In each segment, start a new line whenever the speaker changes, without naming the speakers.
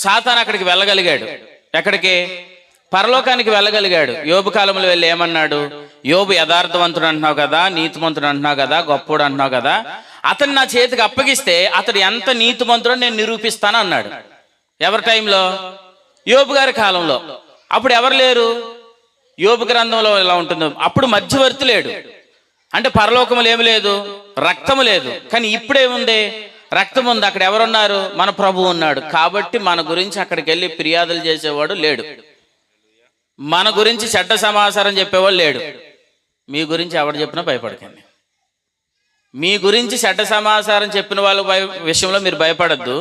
సాతాను అక్కడికి వెళ్ళగలిగాడు. ఎక్కడికి? పరలోకానికి వెళ్ళగలిగాడు. యోబు కాలంలో వెళ్ళి ఏమన్నాడు? యోబు యథార్థవంతుడు అంటున్నావు కదా, నీతిమంతుడు అంటున్నావు కదా, గొప్పోడు అంటున్నావు కదా, అతను నా చేతికి అప్పగిస్తే అతడు ఎంత నీతిమంతుడో నేను నిరూపిస్తాను అన్నాడు. ఎవరి టైంలో? యోబు గారి కాలంలో. అప్పుడు ఎవరు లేరు? యోబు గ్రంథంలో ఎలా ఉంటుందో అప్పుడు మధ్యవర్తి లేడు. అంటే పరలోకములు ఏమి లేదు, రక్తము లేదు. కానీ ఇప్పుడేముంది? రక్తం ఉంది. అక్కడ ఎవరున్నారు? మన ప్రభువు ఉన్నాడు. కాబట్టి మన గురించి అక్కడికి వెళ్ళి ఫిర్యాదులు చేసేవాడు లేడు. మన గురించి చెడ్డ సమాచారం చెప్పేవాడు లేడు. మీ గురించి ఎవరు చెప్పినా భయపడకండి. మీ గురించి చెడ్డ సమాచారం చెప్పిన వాళ్ళ విషయంలో మీరు భయపడద్దు.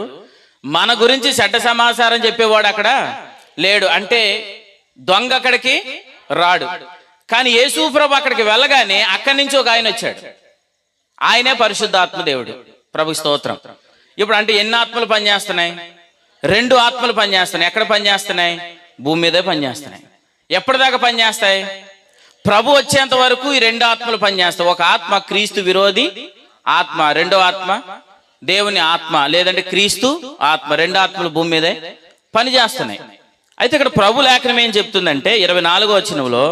మన గురించి చెడ్డ సమాచారం చెప్పేవాడు అక్కడ లేడు. అంటే దొంగ అక్కడికి రాడు. కానీ యేసు ప్రభు అక్కడికి వెళ్ళగానే అక్కడి నుంచి ఒక ఆయన వచ్చాడు. ఆయనే పరిశుద్ధాత్మ దేవుడు. ప్రభు స్తోత్రం. ఇప్పుడు అంటే ఎన్ని ఆత్మలు పనిచేస్తున్నాయి? 2 ఆత్మలు పనిచేస్తున్నాయి. ఎక్కడ పనిచేస్తున్నాయి? భూమి మీదే పనిచేస్తున్నాయి. ఎప్పటిదాకా పనిచేస్తాయి? ప్రభు వచ్చేంత వరకు ఈ 2 ఆత్మలు పనిచేస్తాయి. ఒక ఆత్మ క్రీస్తు విరోధి ఆత్మ, రెండో ఆత్మ దేవుని ఆత్మ, లేదంటే క్రీస్తు ఆత్మ. 2 ఆత్మలు భూమి మీదే పనిచేస్తున్నాయి. అయితే ఇక్కడ ప్రభు లేఖనం ఏం చెప్తుందంటే 24వ వచనంలో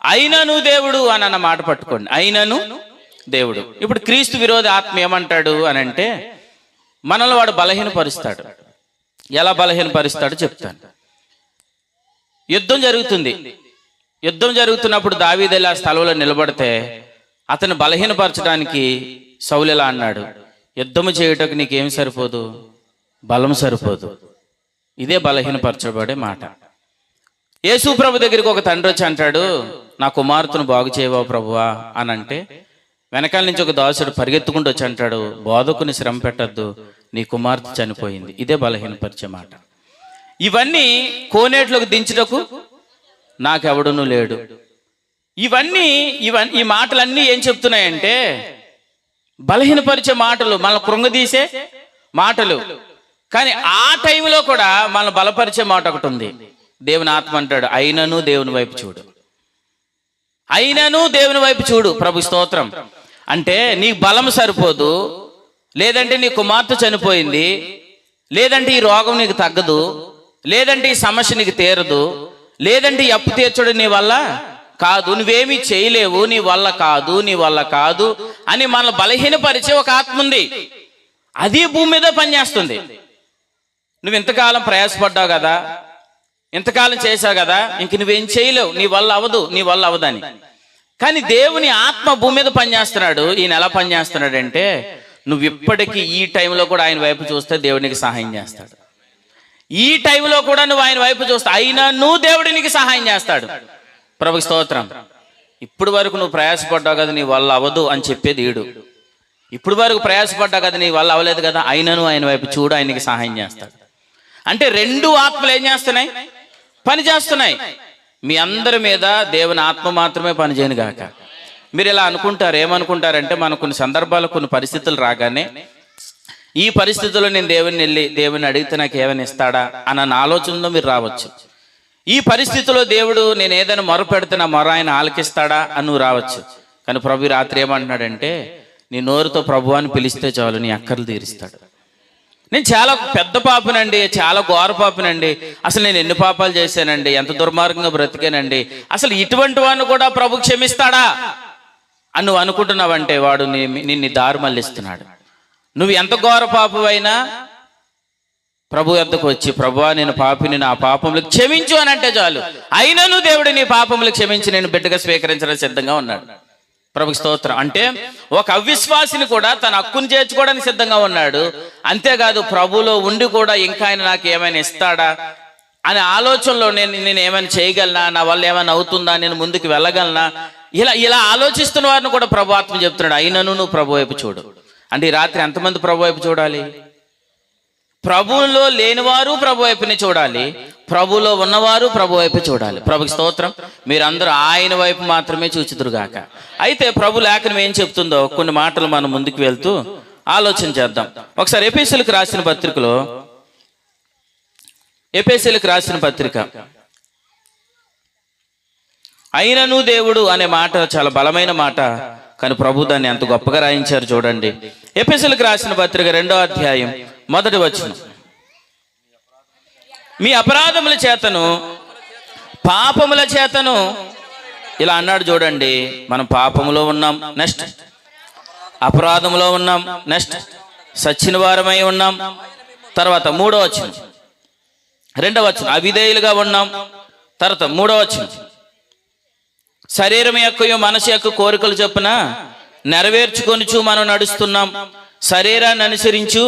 అయినను దేవుడు అని అన్న మాట పట్టుకోండి. అయినను దేవుడు. ఇప్పుడు క్రీస్తు విరోధి ఆత్మ ఏమంటాడు అని అంటే మనల్ని వాడు బలహీనపరుస్తాడు. ఎలా బలహీనపరుస్తాడో చెప్తాను. యుద్ధం జరుగుతుంది. యుద్ధం జరుగుతున్నప్పుడు దావీదు ఆ స్థలంలో నిలబడితే అతను బలహీనపరచడానికి సౌలు ఎలా అన్నాడు? యుద్ధము చేయుటకు నీకేం సరిపోదు? బలం సరిపోదు. ఇదే బలహీనపరచబడే మాట. యేసు ప్రభు దగ్గరికి ఒక తండ్రి వచ్చి అంటాడు, నా కుమార్తెను బాగు చేయవా ప్రభువా అని అంటే వెనకాల నుంచి ఒక దాసుడు పరిగెత్తుకుంటూ వచ్చి అంటాడు, బోధకుని శ్రమ పెట్టద్దు, నీ కుమార్తె చనిపోయింది. ఇదే బలహీనపరిచే మాట. ఇవన్నీ కోనేట్లోకి దించుటకు నాకెవడునూ లేడు. ఈ మాటలన్నీ ఏం చెప్తున్నాయంటే బలహీనపరిచే మాటలు, మనల్ని కృంగదీసే మాటలు. కానీ ఆ టైంలో కూడా మనల్ని బలపరిచే మాట ఒకటి ఉంది. దేవుని ఆత్మ అంటాడు, అయినను దేవుని వైపు చూడు. అయినను దేవుని వైపు చూడు. ప్రభు స్తోత్రం. అంటే నీ బలం సరిపోదు, లేదంటే నీ కుమార్తె చనిపోయింది, లేదంటే ఈ రోగం నీకు తగ్గదు, లేదంటే ఈ సమస్య నీకు తీరదు, లేదంటే ఈ అప్పు తీర్చడం నీ వల్ల కాదు, నువ్వేమీ చేయలేవు, నీ వల్ల కాదు అని మనల్ని బలహీనపరిచే ఒక ఆత్మ ఉంది. అది భూమి మీద పనిచేస్తుంది. నువ్వు ఇంతకాలం ప్రయాసపడ్డావు కదా, ఇంతకాలం చేశావు కదా, ఇంక నువ్వేం చేయలేవు, నీ వల్ల అవదని. కానీ దేవుని ఆత్మ భూమి మీద పనిచేస్తున్నాడు. ఈయన ఎలా పనిచేస్తున్నాడు అంటే నువ్వు ఇప్పటికీ ఈ టైంలో కూడా ఆయన వైపు చూస్తే దేవునికి సహాయం చేస్తాడు. ఈ టైంలో కూడా నువ్వు ఆయన వైపు చూస్తే అయినా నువ్వు దేవుడు నీకు సహాయం చేస్తాడు. ప్రభుకి స్తోత్రం. ఇప్పుడు వరకు నువ్వు ప్రయాసపడ్డావు కదా, నీ వల్ల అవదు అని చెప్పేది ఈడు. ఇప్పుడు వరకు ప్రయాసపడ్డావు కదా, నీ వల్ల అవలేదు కదా, అయినను ఆయన వైపు చూడు, ఆయనకి సహాయం చేస్తాడు. అంటే 2 ఆత్మలు ఏం చేస్తున్నాయి? పని చేస్తున్నాయి. మీ అందరి మీద దేవుని ఆత్మ మాత్రమే పనిచేయను గాక. మీరు ఇలా అనుకుంటారు. ఏమనుకుంటారంటే మనకు కొన్ని సందర్భాలు, కొన్ని పరిస్థితులు రాగానే ఈ పరిస్థితుల్లో నేను దేవుని అడిగితే నాకు ఏమైనా ఇస్తాడా అన్న ఆలోచనలో మీరు రావచ్చు. ఈ పరిస్థితిలో దేవుడు నేను ఏదైనా మొర పెడితే నా మొర ఆయన ఆలకిస్తాడా అని నువ్వు రావచ్చు. కానీ ప్రభు రాత్రి ఏమంటున్నాడంటే నీ నోరుతో ప్రభు అని పిలిస్తే చాలు, నీ అక్కర్లు తీరుస్తాడు. నేను చాలా పెద్ద పాపనండి, చాలా ఘోర పాపనండి, అసలు నేను ఎన్ని పాపాలు చేశానండి, ఎంత దుర్మార్గంగా బ్రతికానండి, అసలు ఇటువంటి వాడిని కూడా ప్రభు క్షమిస్తాడా అని నువ్వు అనుకుంటున్నావంటే వాడు నిన్ను దారి మళ్ళిస్తున్నాడు. నువ్వు ఎంత ఘోర పాపమైనా ప్రభు యొద్దకు వచ్చి ప్రభువా నేను పాపిని, నా పాపములకు క్షమించు అని అంటే చాలు, అయినను దేవుడు నీ పాపములు క్షమించి నేను బిడ్డగా స్వీకరించడానికి సిద్ధంగా ఉన్నాడు. ప్రభుకి స్తోత్రం. అంటే ఒక అవిశ్వాసిని కూడా తన హక్కును చేర్చుకోవడానికి సిద్ధంగా ఉన్నాడు. అంతేకాదు ప్రభులో ఉండి కూడా ఇంకా ఆయన నాకు ఏమైనా ఇస్తాడా అనే ఆలోచనలో నేను ఏమైనా చేయగలనా, నా వల్ల ఏమైనా అవుతుందా, నేను ముందుకు వెళ్ళగలనా, ఇలా ఆలోచిస్తున్న వారిని కూడా ప్రభు ఆత్మ చెప్తున్నాడు, అయినను నువ్వు ప్రభు వైపు చూడు. అంటే ఈ రాత్రి ఎంతమంది ప్రభు వైపు చూడాలి? ప్రభువులో లేనివారు ప్రభు వైపుని చూడాలి, ప్రభులో ఉన్నవారు ప్రభు వైపు చూడాలి. ప్రభుకి స్తోత్రం. మీరందరూ ఆయన వైపు మాత్రమే చూచుదురుగాక. అయితే ప్రభు లేఖనం ఏం చెప్తుందో కొన్ని మాటలు మనం ముందుకు వెళ్తూ ఆలోచన చేద్దాం. ఒకసారి ఎఫెసీయులకు రాసిన పత్రిక అయినను దేవుడు అనే మాట చాలా బలమైన మాట. కానీ ప్రభు దాన్ని ఎంత గొప్పగా రాయించారు చూడండి. ఎఫెసీయులకు రాసిన పత్రిక 2వ అధ్యాయం 1వ వచనం. మీ అపరాధముల చేతను పాపముల చేతను. ఇలా అన్నాడు చూడండి. మనం పాపములో ఉన్నాం, నెక్స్ట్ అపరాధములో ఉన్నాం, నెక్స్ట్ సచ్చిన వారమై ఉన్నాం. తర్వాత 3వ వచనం, 2వ వచనం అవిధేయులుగా ఉన్నాం. తర్వాత 3వ వచనం శరీరం యొక్క మనసు యొక్క కోరికలు చొప్పున నెరవేర్చుకొనిచు మనం నడుస్తున్నాం, శరీరాన్ని అనుసరించు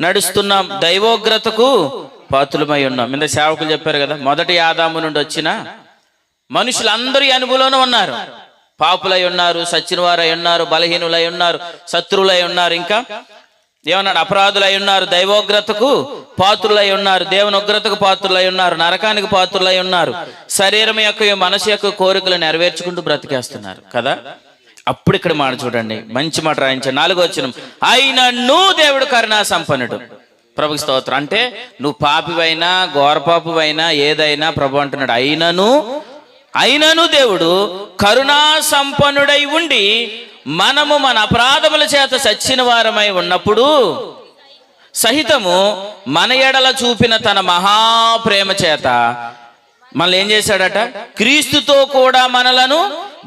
నడుస్తున్నాం, దైవోగ్రతకు పాత్రులమై ఉన్నాం. ఇంత సేవకులు చెప్పారు కదా, మొదటి ఆదాము నుండి వచ్చిన మనుషులందరూ ఈ అనుభవంలోనే ఉన్నారు. పాపులై ఉన్నారు, సచ్చిన వారై ఉన్నారు, బలహీనులై ఉన్నారు, శత్రువులై ఉన్నారు, ఇంకా ఏమన్నాడు, అపరాధులై ఉన్నారు, దైవోగ్రతకు పాత్రులై ఉన్నారు, దేవుని ఉగ్రతకు పాత్రులై ఉన్నారు, నరకానికి పాత్రులై ఉన్నారు, శరీరం యొక్క మనసు యొక్క కోరికలు నెరవేర్చుకుంటూ బ్రతికేస్తున్నారు కదా. అప్పుడు ఇక్కడ మాట చూడండి, మంచి మాట రాయించాడు. 4వ వచనం, అయినను దేవుడు కరుణా సంపన్నుడు. ప్రభుకి స్తోత్రం. అంటే నువ్వు పాపివైనా ఘోరపాపివైనా ఏదైనా ప్రభు అంటున్నాడు, అయినను దేవుడు కరుణా సంపన్నుడై ఉండి మనము మన అపరాధముల చేత సచ్చిన వారమై ఉన్నప్పుడు సహితము మన ఎడల చూపిన తన మహాప్రేమ చేత మనల్ని ఏం చేశాడట, క్రీస్తుతో కూడా మనలను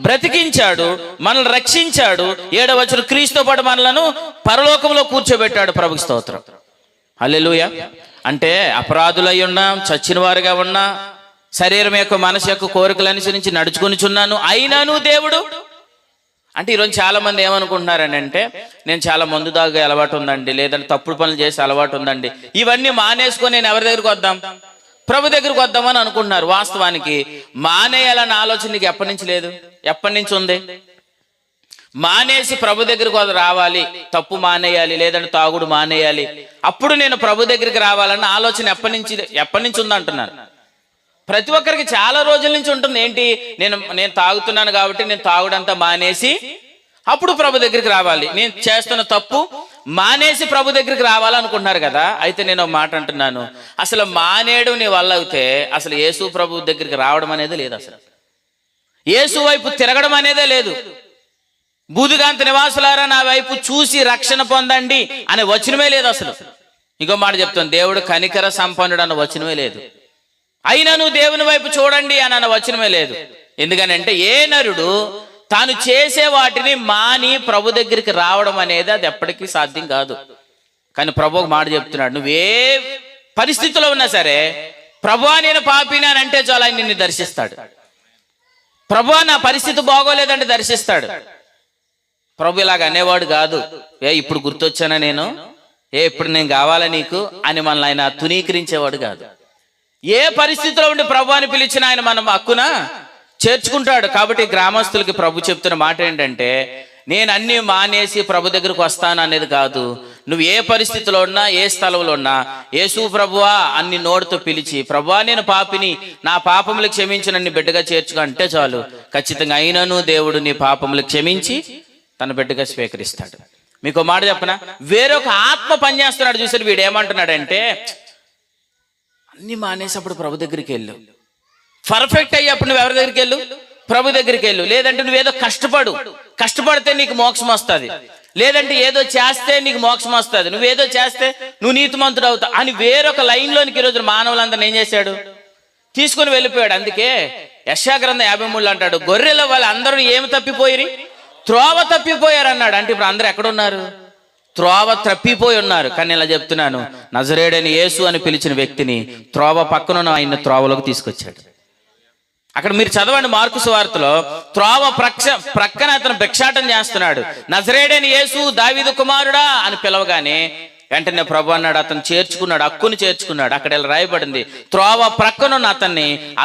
బ్రతికించాడు, మనల్ని రక్షించాడు. 7వ వచనం, క్రీస్తుతో పాటు మనలను పరలోకంలో కూర్చోబెట్టాడు. ప్రభుకి స్తోత్రం. హల్లెలూయా. అంటే అపరాధులై ఉన్నా, చచ్చిన వారుగా ఉన్నా, శరీరం యొక్క మనసు యొక్క కోరికలు అనుసరించి నడుచుకొనిచున్నాను, అయినను దేవుడు. అంటే ఈరోజు చాలా మంది ఏమనుకుంటున్నారని అంటే, నేను చాలా మందు దాగే అలవాటు ఉందండి, లేదంటే తప్పుడు పనులు చేసే అలవాటు ఉందండి, ఇవన్నీ మానేసుకొని నేను ఎవరి దగ్గరికి వద్దాం, ప్రభు దగ్గరికి వద్దామని అనుకుంటున్నారు. వాస్తవానికి మానేయాలన్న ఆలోచన నీకు ఎప్పటి నుంచి లేదు, ఎప్పటి నుంచి ఉంది? మానేసి ప్రభు దగ్గరికి రావాలి, తప్పు మానేయాలి, లేదంటే తాగుడు మానేయాలి, అప్పుడు నేను ప్రభు దగ్గరికి రావాలన్న ఆలోచన ఎప్పటి నుంచి ఉంది అంటున్నారు. ప్రతి ఒక్కరికి చాలా రోజుల నుంచి ఉంటుంది. ఏంటి, నేను తాగుతున్నాను కాబట్టి నేను తాగుడంతా మానేసి అప్పుడు ప్రభు దగ్గరికి రావాలి, నేను చేస్తున్న తప్పు మానేసి ప్రభు దగ్గరికి రావాలనుకుంటున్నారు కదా. అయితే నేను ఒక మాట అంటున్నాను, అసలు మానేయడం నీ వల్ల అయితే అసలు యేసు ప్రభు దగ్గరికి రావడం అనేది లేదు, అసలు యేసు వైపు తిరగడం అనేదే లేదు. బూదిగాంత నివాసులారా నా వైపు చూసి రక్షణ పొందండి అనే వచనమే లేదు అసలు. ఇంకో మాట చెప్తాను, దేవుడు కనికర సంపన్నుడు అన్న వచనమే లేదు. అయినను దేవుని వైపు చూడండి అని అన్న వచనమే లేదు. ఎందుకనంటే ఏ నరుడు తాను చేసే వాటిని మాని ప్రభు దగ్గరికి రావడం అనేది అది ఎప్పటికీ సాధ్యం కాదు. కానీ ప్రభు ఒక మాట చెప్తున్నాడు, నువ్వే పరిస్థితిలో ఉన్నా సరే ప్రభువా నేను పాపిని అని అంటే చాలా ఆయన నిన్ను దర్శిస్తాడు. ప్రభువా నా పరిస్థితి బాగోలేదంటే దర్శిస్తాడు. ప్రభు ఇలాగ అనేవాడు కాదు, ఇప్పుడు గుర్తొచ్చానా నేను, ఇప్పుడు నేను కావాలా నీకు అని మనల్ని ఆయన తునీకరించేవాడు కాదు. ఏ పరిస్థితిలో ఉండి ప్రభు అని పిలిచిన ఆయన మనం హక్కున చేర్చుకుంటాడు. కాబట్టి గ్రామస్తులకి ప్రభు చెప్తున్న మాట ఏంటంటే, నేను అన్ని మానేసి ప్రభు దగ్గరకు వస్తాను అనేది కాదు. నువ్వు ఏ పరిస్థితిలో ఉన్నా, ఏ స్థలంలో ఉన్నా, యేసు ప్రభువా అన్ని నోటితో పిలిచి, ప్రభువా నేను పాపిని, నా పాపములు క్షమించి నన్ను బిడ్డగా చేర్చుకో అంటే చాలు. ఖచ్చితంగా అయినను దేవుడు నీ పాపములు క్షమించి తన బిడ్డగా స్వీకరిస్తాడు. మీకు మాట చెప్పనా, వేరొక ఆత్మ పనిచేస్తున్నాడు చూసారు. వీడు ఏమంటున్నాడంటే, అన్ని మానేసి అప్పుడు ప్రభు దగ్గరికి వెళ్ళు, పర్ఫెక్ట్ అయ్యప్పుడు నువ్వు ఎవరి దగ్గరికి వెళ్ళు, ప్రభు దగ్గరికి వెళ్ళు. లేదంటే నువ్వేదో కష్టపడితే నీకు మోక్షం వస్తుంది, లేదంటే ఏదో చేస్తే నీకు మోక్షం వస్తుంది, నువ్వేదో చేస్తే నువ్వు నీతిమంతుడు అవుతావు అని వేరొక లైన్లోనికి ఈరోజు మానవులందరిని ఏం చేశాడు, తీసుకుని వెళ్ళిపోయాడు. అందుకే యెషయా గ్రంథం 53 అంటాడు, గొర్రెల వాళ్ళు అందరూ ఏమి తప్పిపోయిరి, త్రోవ తప్పిపోయారు అన్నాడు. అంటే ఇప్పుడు అందరూ ఎక్కడున్నారు, త్రోవ తప్పిపోయి ఉన్నారు. కానీ ఇలా చెప్తున్నాను, నజరేయుడైన యేసు అని పిలిచిన వ్యక్తిని త్రోవ పక్కన ఆయన త్రోవలోకి తీసుకొచ్చాడు. అక్కడ మీరు చదవండి, మార్కు సువార్తలో త్రోవ ప్రక్కన అతను భిక్షాటన చేస్తున్నాడు. నజరేయుడైన యేసు దావీదు కుమారుడా అని పిలవగానే వెంటనే ప్రభు అన్నాడు, అతను చేర్చుకున్నాడు, హక్కుని చేర్చుకున్నాడు. అక్కడ ఇలా రాయబడింది, త్రోవ ప్రక్కనున్న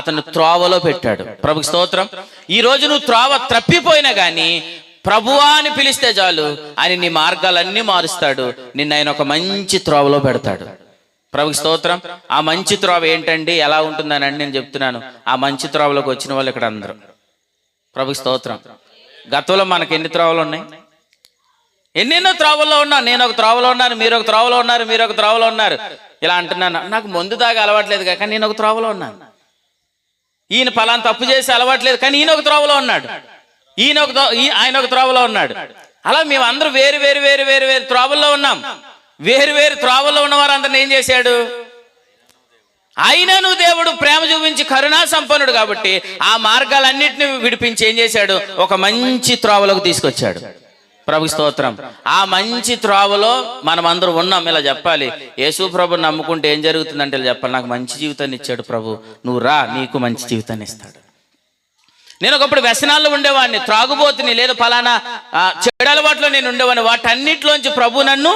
అతను త్రోవలో పెట్టాడు. ప్రభుకి స్తోత్రం. ఈ రోజు నువ్వు త్రోవ తప్పిపోయినా గానీ ప్రభువా అని పిలిస్తే చాలు, ఆయన నీ మార్గాలన్నీ మారుస్తాడు, నిన్ను ఆయన ఒక మంచి త్రోవలో పెడతాడు. ప్రభుకి స్తోత్రం. ఆ మంచి త్రోవ ఏంటండి, ఎలా ఉంటుందని నేను చెప్తున్నాను. ఆ మంచి త్రోవలోకి వచ్చిన వాళ్ళు ఇక్కడ అందరూ. ప్రభుకి స్తోత్రం. గతంలో మనకి ఎన్ని త్రోవలు ఉన్నాయి, ఎన్నెన్నో త్రోవల్లో ఉన్నా. నేను ఒక త్రోవలో ఉన్నాను, మీరు ఒక త్రోవలో ఉన్నారు, మీరు ఒక త్రోవలో ఉన్నారు. ఇలా అంటున్నాను, నాకు మందు దాకా అలవాట్లేదు కానీ నేను ఒక త్రోవలో ఉన్నాను. ఈయన ఫలానా తప్పు చేసి అలవాట్లేదు కానీ ఈయన ఒక త్రోవలో ఉన్నాడు, ఆయన ఒక త్రోవలో ఉన్నాడు. అలా మేము అందరూ వేరు వేరు వేరు వేరు వేరు త్రోవల్లో ఉన్నాం. వేరు వేరు త్రోవల్లో ఉన్న వారందరిని ఏం చేశాడు, అయినను దేవుడు ప్రేమ చూపించి కరుణా సంపన్నుడు కాబట్టి ఆ మార్గాలన్నింటినీ విడిపించి ఏం చేశాడు, ఒక మంచి త్రోవలోకి తీసుకొచ్చాడు. ప్రభు స్తోత్రం. ఆ మంచి త్రోవలో మనం అందరూ ఉన్నాం. ఇలా చెప్పాలి, యేసు ప్రభు నమ్ముకుంటే ఏం జరుగుతుందంటే ఇలా చెప్పాలి, నాకు మంచి జీవితాన్ని ఇచ్చాడు ప్రభు, నువ్వు రా, నీకు మంచి జీవితాన్ని ఇస్తాడు. నేను ఒకప్పుడు వ్యసనాల్లో ఉండేవాడిని, త్రాగుబోతుని, లేదా ఫలానా చెడు అలవాట్లో నేను ఉండేవాడిని. వాటన్నిటిలోంచి ప్రభు నన్ను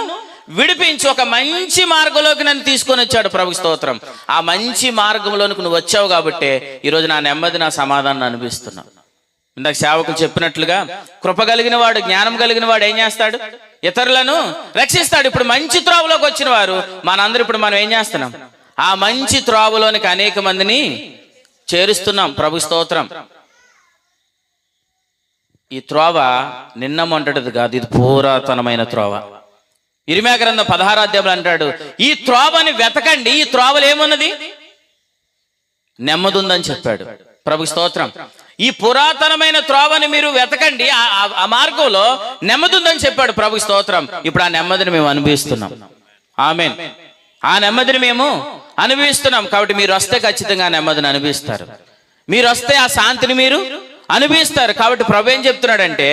విడిపించి ఒక మంచి మార్గంలోకి నన్ను తీసుకొని వచ్చాడు. ప్రభు స్తోత్రం. ఆ మంచి మార్గంలోనికి నువ్వు వచ్చావు కాబట్టి ఈరోజు నా నెమ్మది, నా సమాధానం అనిపిస్తున్నావు. ఇందాక సేవకులు చెప్పినట్లుగా కృప కలిగిన వాడు, జ్ఞానం కలిగిన వాడు ఏం చేస్తాడు, ఇతరులను రక్షిస్తాడు. ఇప్పుడు మంచి త్రోవలోకి వచ్చిన వారు మనందరూ ఇప్పుడు మనం ఏం చేస్తున్నాం, ఆ మంచి త్రోవలోనికి అనేక మందిని చేరుస్తున్నాం. ప్రభు స్తోత్రం. ఈ త్రోవ నిన్న మొంటది కాదు, ఇది పురాతనమైన త్రోవ. ఇర్మీయా గ్రంథం 16వ అధ్యాయంలో అంటాడు, ఈ త్రోవని వెతకండి, ఈ త్రోవలో ఏమున్నది, నెమ్మది ఉందని చెప్పాడు. ప్రభు స్తోత్రం. ఈ పురాతనమైన త్రోవని మీరు వెతకండి, ఆ మార్గంలో నెమ్మది ఉందని చెప్పాడు. ప్రభు స్తోత్రం. ఇప్పుడు ఆ నెమ్మదిని మేము అనుభవిస్తున్నాం. ఆమేన్. ఆ నెమ్మదిని మేము అనుభవిస్తున్నాం. కాబట్టి మీరు వస్తే ఖచ్చితంగా ఆ నెమ్మదిని అనుభవిస్తారు. మీరు వస్తే ఆ శాంతిని మీరు అనుభవిస్తారు. కాబట్టి ప్రభు ఏం చెప్తున్నాడంటే,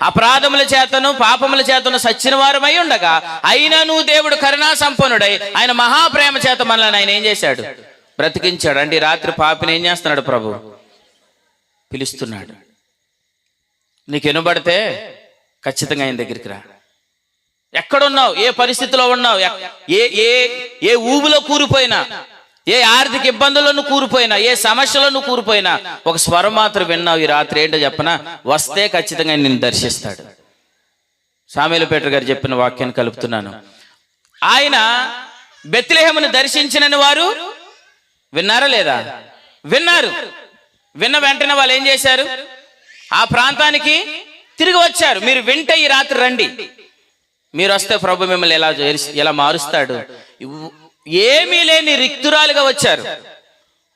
అపరాధముల చేతను పాపముల చేతను సచ్చిన వారమై ఉండగా అయినను దేవుడు కరుణా సంపన్నుడై ఆయన మహాప్రేమ చేత మనల్ని ఆయన ఏం చేశాడు, బ్రతికించాడు. అంటే రాత్రి పాపిని ఏం చేస్తున్నాడు, ప్రభు పిలుస్తున్నాడు. నీకు వినబడితే ఖచ్చితంగా ఆయన దగ్గరికి రా. ఎక్కడున్నావు, ఏ పరిస్థితిలో ఉన్నావు, ఏ ఊబిలో కూరిపోయినా, ఏ ఆర్థిక ఇబ్బందులను కూరిపోయినా, ఏ సమస్యలను కూరిపోయినా, ఒక స్వరం మాత్రం విన్నావు ఈ రాత్రి, ఏంటో చెప్పనా, వస్తే ఖచ్చితంగా నిన్ను దర్శిస్తాడు. సామేలుపేట గారు చెప్పిన వాక్యాన్ని కలుపుతున్నాను. ఆయన బెత్లెహేమును దర్శించినని వారు విన్నారా లేదా, విన్నారు. విన్న వెంటనే వాళ్ళు ఏం చేశారు, ఆ ప్రాంతానికి తిరిగి వచ్చారు. మీరు వింటే ఈ రాత్రి రండి, మీరు వస్తే ప్రభు మిమ్మల్ని ఎలా మారుస్తాడు. ఏమీ లేని రిక్తురాలుగా వచ్చారు,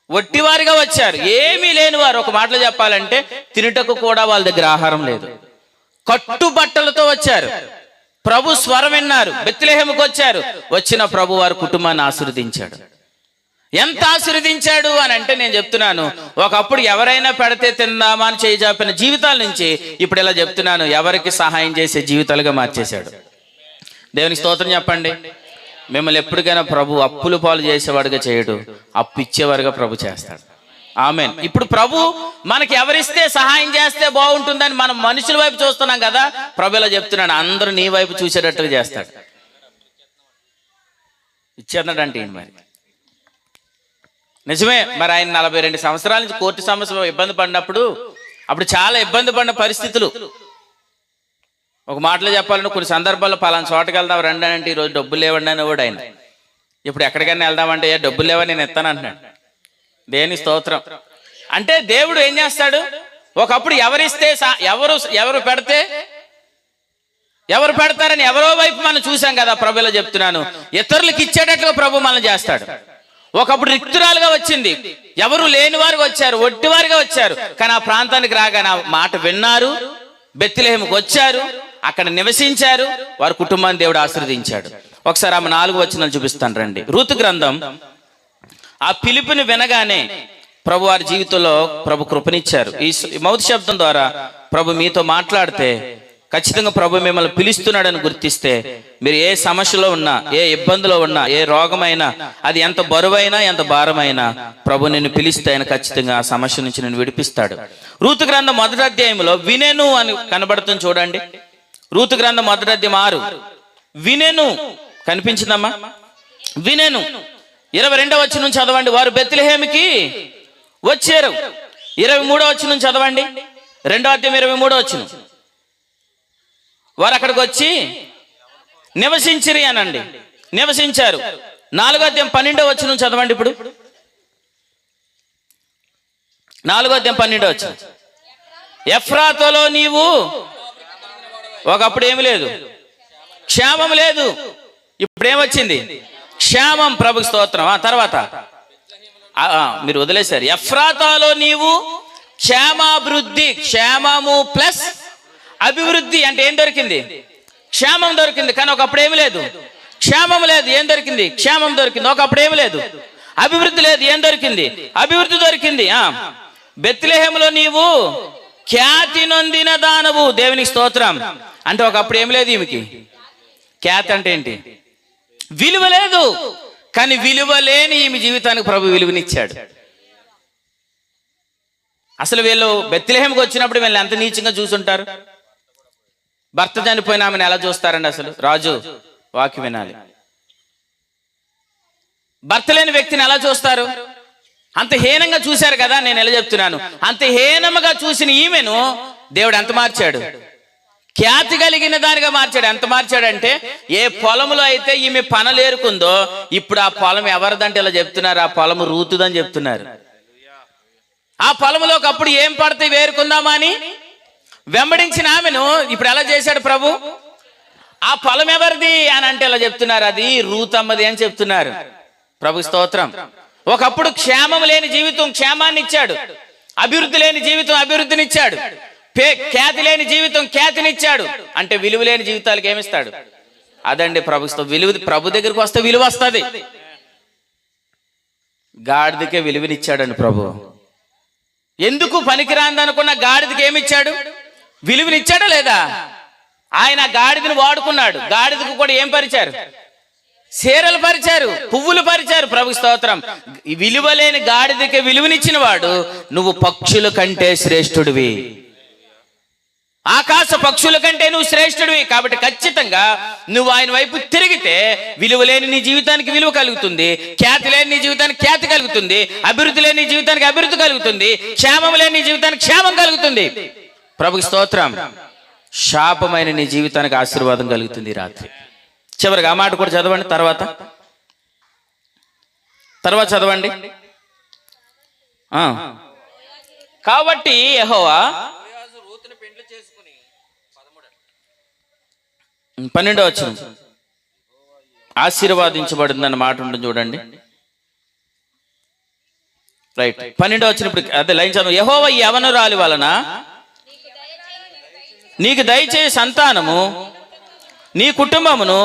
ఒట్టివారిగా వచ్చారు, ఏమీ లేని వారు. ఒక మాటలో చెప్పాలంటే తినుటకు కూడా వాళ్ళ దగ్గర ఆహారం లేదు, కట్టుబట్టలతో వచ్చారు. ప్రభు స్వరం విన్నారు, బెత్లెహేముకు వచ్చారు. వచ్చిన ప్రభు వారి కుటుంబాన్ని ఆశీర్వదించాడు. ఎంత ఆశీర్వదించాడు అని అంటే, నేను చెప్తున్నాను, ఒకప్పుడు ఎవరైనా పెడితే తిందామా అని చేయజాపిన జీవితాల నుంచి ఇప్పుడు ఇలా చెప్తున్నాను, ఎవరికి సహాయం చేసే జీవితాలుగా మార్చేశాడు. దేవునికి స్తోత్రం చెప్పండి. మిమ్మల్ని ఎప్పటికైనా ప్రభు అప్పులు పాలు చేసేవాడుగా చేయడు, అప్పు ఇచ్చేవారుగా ప్రభు చేస్తాడు. ఆమేన్. ఇప్పుడు ప్రభు మనకి ఎవరిస్తే సహాయం చేస్తే బాగుంటుందని మనం మనుషుల వైపు చూస్తున్నాం కదా, ప్రభు ఇలా చెప్తున్నాడు, అందరూ నీ వైపు చూసేటట్టుగా చేస్తాడు. ఇచ్చేస్తున్నాడంటే మరి నిజమే. మరి ఆయన 42 సంవత్సరాల నుంచి కోర్టు సమస్య ఇబ్బంది పడినప్పుడు, అప్పుడు చాలా ఇబ్బంది పడిన పరిస్థితులు. ఒక మాటలో చెప్పాలంటే కొన్ని సందర్భాల్లో పలానా చోటకి వెళ్దాం రండి అంటే, ఈరోజు డబ్బులు లేవండి అని కూడా ఆయన. ఇప్పుడు ఎక్కడికైనా వెళ్దామంటే ఏ డబ్బులు లేవని నేను ఇస్తాను అంటున్నాడు. దేని స్తోత్రం. అంటే దేవుడు ఏం చేస్తాడు, ఒకప్పుడు ఎవరిస్తే ఎవరు పెడితే ఎవరు పెడతారని ఎవరో వైపు మనం చూసాం కదా. ప్రభులో చెప్తున్నాను, ఇతరులకు ఇచ్చేటట్లుగా ప్రభు మనం చేస్తాడు. ఒకప్పుడు రిక్తురాలుగా వచ్చింది, ఎవరు లేని వారుగా వచ్చారు, ఒట్టివారిగా వచ్చారు. కానీ ఆ ప్రాంతానికి రాగానే ఆ మాట విన్నారు, బెత్లెహేముకు వచ్చారు, అక్కడ నివసించారు, వారి కుటుంబాన్ని దేవుడు ఆశీర్వదించాడు. ఒకసారి ఆమె 4 వచనాలు చూపిస్తాను రండి. రూతు గ్రంథం. ఆ పిలుపుని వినగానే ప్రభు వారి జీవితంలో ప్రభు కృపనిచ్చారు. ఈ మౌత్ శబ్దం ద్వారా ప్రభు మీతో మాట్లాడితే ఖచ్చితంగా ప్రభు మిమ్మల్ని పిలుస్తున్నాడని గుర్తిస్తే, మీరు ఏ సమస్యలో ఉన్నా, ఏ ఇబ్బందిలో ఉన్నా, ఏ రోగమైనా, అది ఎంత బరువైనా ఎంత భారమైనా ప్రభు నిన్ను పిలిస్తే ఆయన ఖచ్చితంగా ఆ సమస్య నుంచి నిన్ను విడిపిస్తాడు. రూతు గ్రంథం 1వ అధ్యాయంలో వినెను అని కనబడుతుంది చూడండి. రూతు గ్రంథం 1వ అధ్యాయం 6. వినెను కనిపించిందమ్మా, వినెను. 22వ వచనం చదవండి. వారు బెత్లెహేముకి వచ్చారు. 23వ వచనం చదవండి. 2వ అధ్యాయం 23వ వచనం. వారు అక్కడికి వచ్చి నివసించిరి అనండి, నివసించారు. 4వ అధ్యాయం 12వ వచనం చదవండి. ఇప్పుడు 4వ అధ్యాయం 12వ వచనం. ఎఫ్రాతాలో నీవు, ఒకప్పుడు ఏమి లేదు, క్షేమం లేదు, ఇప్పుడు ఏమొచ్చింది, క్షేమం. ప్రభు స్తోత్రం. తర్వాత మీరు వదిలేశారు. ఎఫ్రాతాలో నీవు క్షేమాభివృద్ధి, క్షేమము ప్లస్ అభివృద్ధి అంటే ఏం దొరికింది, క్షేమం దొరికింది. కానీ ఒకప్పుడు ఏమి లేదు, క్షేమం లేదు. ఏం దొరికింది, క్షేమం దొరికింది. ఒకప్పుడు ఏమి లేదు, అభివృద్ధి లేదు. ఏం దొరికింది? అభివృద్ధి దొరికింది. బెత్లెహేములో నీవు ఖ్యాతి నొందిన దానవు. దేవునికి స్తోత్రం. అంటే ఒకప్పుడు ఏం లేదు ఈమెకి. ఖ్యాతి అంటే ఏంటి? విలువ లేదు. కానీ విలువ లేని ఈమె జీవితానికి ప్రభు విలువనిచ్చాడు. అసలు వీళ్ళు బెత్లెహేముకి వచ్చినప్పుడు వీళ్ళని ఎంత నీచంగా చూసుంటారు. భర్త చనిపోయిన ఆమెను ఎలా చూస్తారండి? అసలు రాజు వాక్యం వినాలి. భర్త లేని వ్యక్తిని ఎలా చూస్తారు? అంత హీనంగా చూశారు కదా. నేను ఎలా చెప్తున్నాను, అంత హీనంగా చూసిన ఈమెను దేవుడు ఎంత మార్చాడు? ఖ్యాతి కలిగిన దానిగా మార్చాడు. ఎంత మార్చాడంటే, ఏ పొలంలో అయితే ఈమె పనలేరుకుందో ఇప్పుడు ఆ పొలం ఎవరిదంటే ఇలా చెప్తున్నారు, ఆ పొలము రూతుదని చెప్తున్నారు. ఆ పొలంలోకి అప్పుడు ఏం పడితే వేరుకుందామా అని వెంబడించిన ఆమెను ఇప్పుడు ఎలా చేశాడు ప్రభు? ఆ పొలం ఎవరిది అని అంటే ఇలా చెప్తున్నారు, అది రూతమ్మది అని చెప్తున్నారు. ప్రభు స్తోత్రం. ఒకప్పుడు క్షేమం లేని జీవితం క్షేమాన్ని ఇచ్చాడు, అభివృద్ధి లేని జీవితం అభివృద్ధినిచ్చాడు, ఖ్యాతి లేని జీవితం ఖ్యాతినిచ్చాడు. అంటే విలువ లేని జీవితాలకు ఏమిస్తాడు? అదండి ప్రభుత్వం. విలువ ప్రభు దగ్గరికి వస్తే విలువ వస్తుంది. గాడిదకే విలువనిచ్చాడండి ప్రభు. ఎందుకు పనికిరాంది అనుకున్న గాడిదకి ఏమిచ్చాడు? విలువనిచ్చాడా లేదా? ఆయన గాడిదని వాడుకున్నాడు. గాడిదకు కూడా ఏం పరిచారు? చీరలు పరిచారు, పువ్వులు పరిచారు. ప్రభు స్తోత్రం. విలువ లేని గాడిదకి విలువనిచ్చిన వాడు నువ్వు పక్షుల కంటే శ్రేష్ఠుడివి, ఆకాశ పక్షుల కంటే నువ్వు శ్రేష్ఠుడివి. కాబట్టి ఖచ్చితంగా నువ్వు ఆయన వైపు తిరిగితే విలువ లేని నీ జీవితానికి విలువ కలుగుతుంది, ఖ్యాతి లేని నీ జీవితానికి ఖ్యాతి కలుగుతుంది, అభివృద్ధి లేని నీ జీవితానికి అభివృద్ధి కలుగుతుంది, క్షేమం లేని నీ జీవితానికి క్షేమం కలుగుతుంది. ప్రభుకి స్తోత్రం. శాపమైన నీ జీవితానికి ఆశీర్వాదం కలుగుతుంది రాత్రి. చివరికి ఆ మాట కూడా చదవండి. తర్వాత చదవండి. కాబట్టి యెహోవా 12వ వచనం ఆశీర్వాదించబడిందన్న మాట ఉంటుంది చూడండి. రైట్. 12వ వచనం ఇప్పుడు అదే లైన్ చదువు. యెహోవా ఈ యవనురాలి వలన నీకు దయచేయ సంతానము నీ కుటుంబమును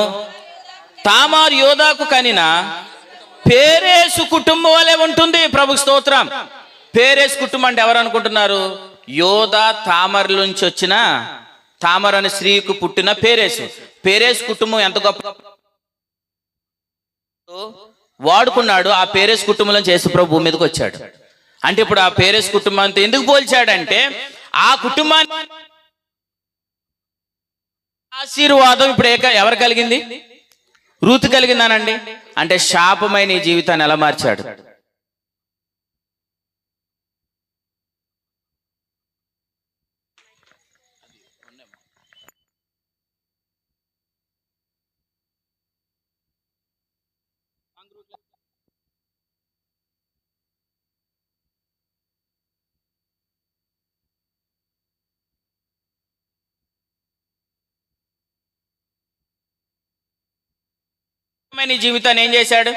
తామారు యోధాకు కనిన పేరేసు కుటుంబం వలె ఉంటుంది. ప్రభు స్తోత్రం. పేరేసు కుటుంబం అంటే ఎవరు అనుకుంటున్నారు? యోధా తామర్ నుంచి వచ్చిన, తామర్ అనే స్త్రీకు పుట్టిన పేరేసు. పేరేసు కుటుంబం ఎంత గొప్ప వాడుకున్నాడు. ఆ పేరేసు కుటుంబం నుంచి యేసు ప్రభు భూమి మీదకి వచ్చాడు. అంటే ఇప్పుడు ఆ పేరేసు కుటుంబాంతో ఎందుకు పోల్చాడంటే, ఆ కుటుంబాన్ని ఆశీర్వాదం ఇప్పుడు ఎవరు కలిగింది? రూతు కలిగిందానండి. అంటే శాపమైన ఈ జీవితాన్ని ఎలా మార్చాడు? నీ జీవితాన్ని ఏం చేశాడు?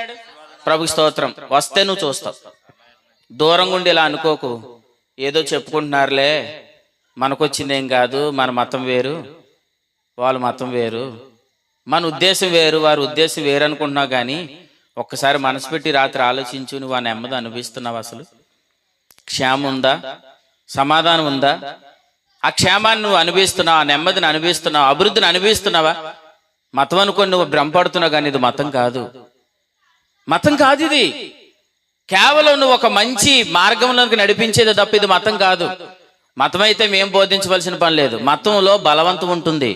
ప్రభు స్తోత్రం. వస్తే నువ్వు చూస్తావు. దూరంగా ఉండి ఇలా అనుకోకు, ఏదో చెప్పుకుంటున్నారులే, మనకొచ్చిందేం కాదు, మన మతం వేరు, వాళ్ళ మతం వేరు, మన ఉద్దేశం వేరు, వారి ఉద్దేశం వేరు అనుకుంటున్నావు. కానీ ఒక్కసారి మనసు పెట్టి రాత్రి ఆలోచించు. నువ్వు ఆ నెమ్మది అనుభవిస్తున్నావు? అసలు క్షేమం ఉందా? సమాధానం ఉందా? ఆ క్షేమాన్ని నువ్వు అనుభవిస్తున్నావు, ఆ నెమ్మదిని అనుభవిస్తున్నావు, అభివృద్ధిని అనుభవిస్తున్నావా? మతం అనుకొని నువ్వు భ్రమపడుతున్నావు, కానీ ఇది మతం కాదు. మతం కాదు ఇది. కేవలం నువ్వు ఒక మంచి మార్గంలోకి నడిపించేది తప్ప ఇది మతం కాదు. మతం అయితే మేము బోధించవలసిన పని లేదు. మతంలో బలవంతం ఉంటుంది,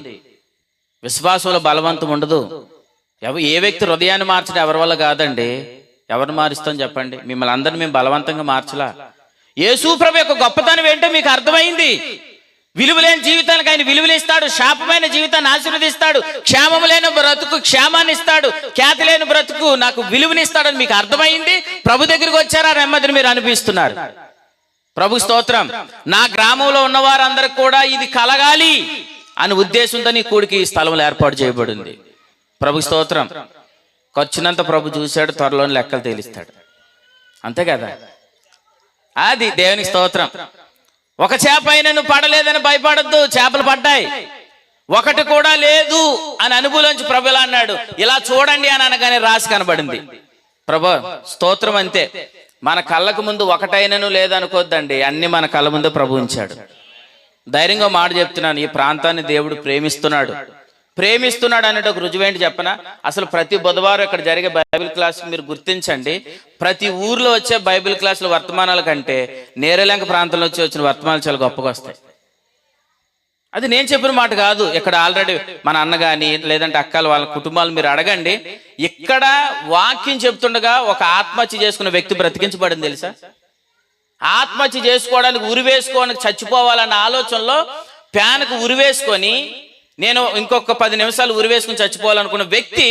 విశ్వాసంలో బలవంతం ఉండదు. ఏ వ్యక్తి హృదయాన్ని మార్చడం ఎవరి వల్ల కాదండి. ఎవరిని మారుస్తాం చెప్పండి? మిమ్మల్ని అందరినీ మేము బలవంతంగా మార్చలా. యేసు ప్రభు యొక్క గొప్పతనం ఏంటో మీకు అర్థమైంది. విలువలేని జీవితానికి ఆయన విలువలిస్తాడు, శాపమైన జీవితాన్ని ఆశీర్వదిస్తాడు, క్షేమము లేని బ్రతుకు క్షేమాన్ని ఇస్తాడు, ఖ్యాతి లేని బ్రతుకు నాకు విలువనిస్తాడని మీకు అర్థమైంది. ప్రభు దగ్గరికి వచ్చారా? నెమ్మదిని మీరు అనిపిస్తున్నారు. ప్రభు స్తోత్రం. నా గ్రామంలో ఉన్న వారందరికి కూడా ఇది కలగాలి అని ఉద్దేశంతో నీ కూడికి ఈ స్థలంలో ఏర్పాటు చేయబడింది. ప్రభు స్తోత్రం. ఖర్చునంత ప్రభు చూశాడు, త్వరలోని లెక్కలు తేలిస్తాడు. అంతే కదా? అది దేవునికి స్తోత్రం. ఒక చేప అయినా నువ్వు పడలేదని భయపడద్దు, చేపలు పడ్డాయి. ఒకటి కూడా లేదు అని అనుభూలోంచి ప్రభు ఇలా అన్నాడు, ఇలా చూడండి అని అనగానే రాసి కనబడింది. ప్రభు స్తోత్రం. అంతే, మన కళ్ళకు ముందు ఒకటైనను లేదనుకోద్దండి, అన్ని మన కళ్ళ ముందు ప్రభు ఉంచాడు. ధైర్యంగా మాట చెప్తున్నాను, ఈ ప్రాంతాన్ని దేవుడు ప్రేమిస్తున్నాడు అనేది ఒక రుజువేంటి చెప్పనా? అసలు ప్రతి బుధవారం ఇక్కడ జరిగే బైబిల్ క్లాస్ మీరు గుర్తించండి, ప్రతి ఊర్లో వచ్చే బైబిల్ క్లాసుల వర్తమానాల కంటే నేరేలంక ప్రాంతంలో వచ్చిన వర్తమానాలు చాలా గొప్పగా వస్తాయి. అది నేను చెప్పిన మాట కాదు. ఇక్కడ ఆల్రెడీ మన అన్న కానీ లేదంటే అక్కలు వాళ్ళ కుటుంబాలు మీరు అడగండి. ఇక్కడ వాక్యం చెప్తుండగా ఒక ఆత్మహత్య చేసుకున్న వ్యక్తి బ్రతికించబడింది తెలుసా? ఆత్మహత్య చేసుకోవడానికి ఉరివేసుకోవడానికి చచ్చిపోవాలన్న ఆలోచనలో ప్యాన్కు ఉరివేసుకొని నేను ఇంకొక 10 నిమిషాలు ఉరివేసుకుని చచ్చిపోవాలనుకున్న వ్యక్తి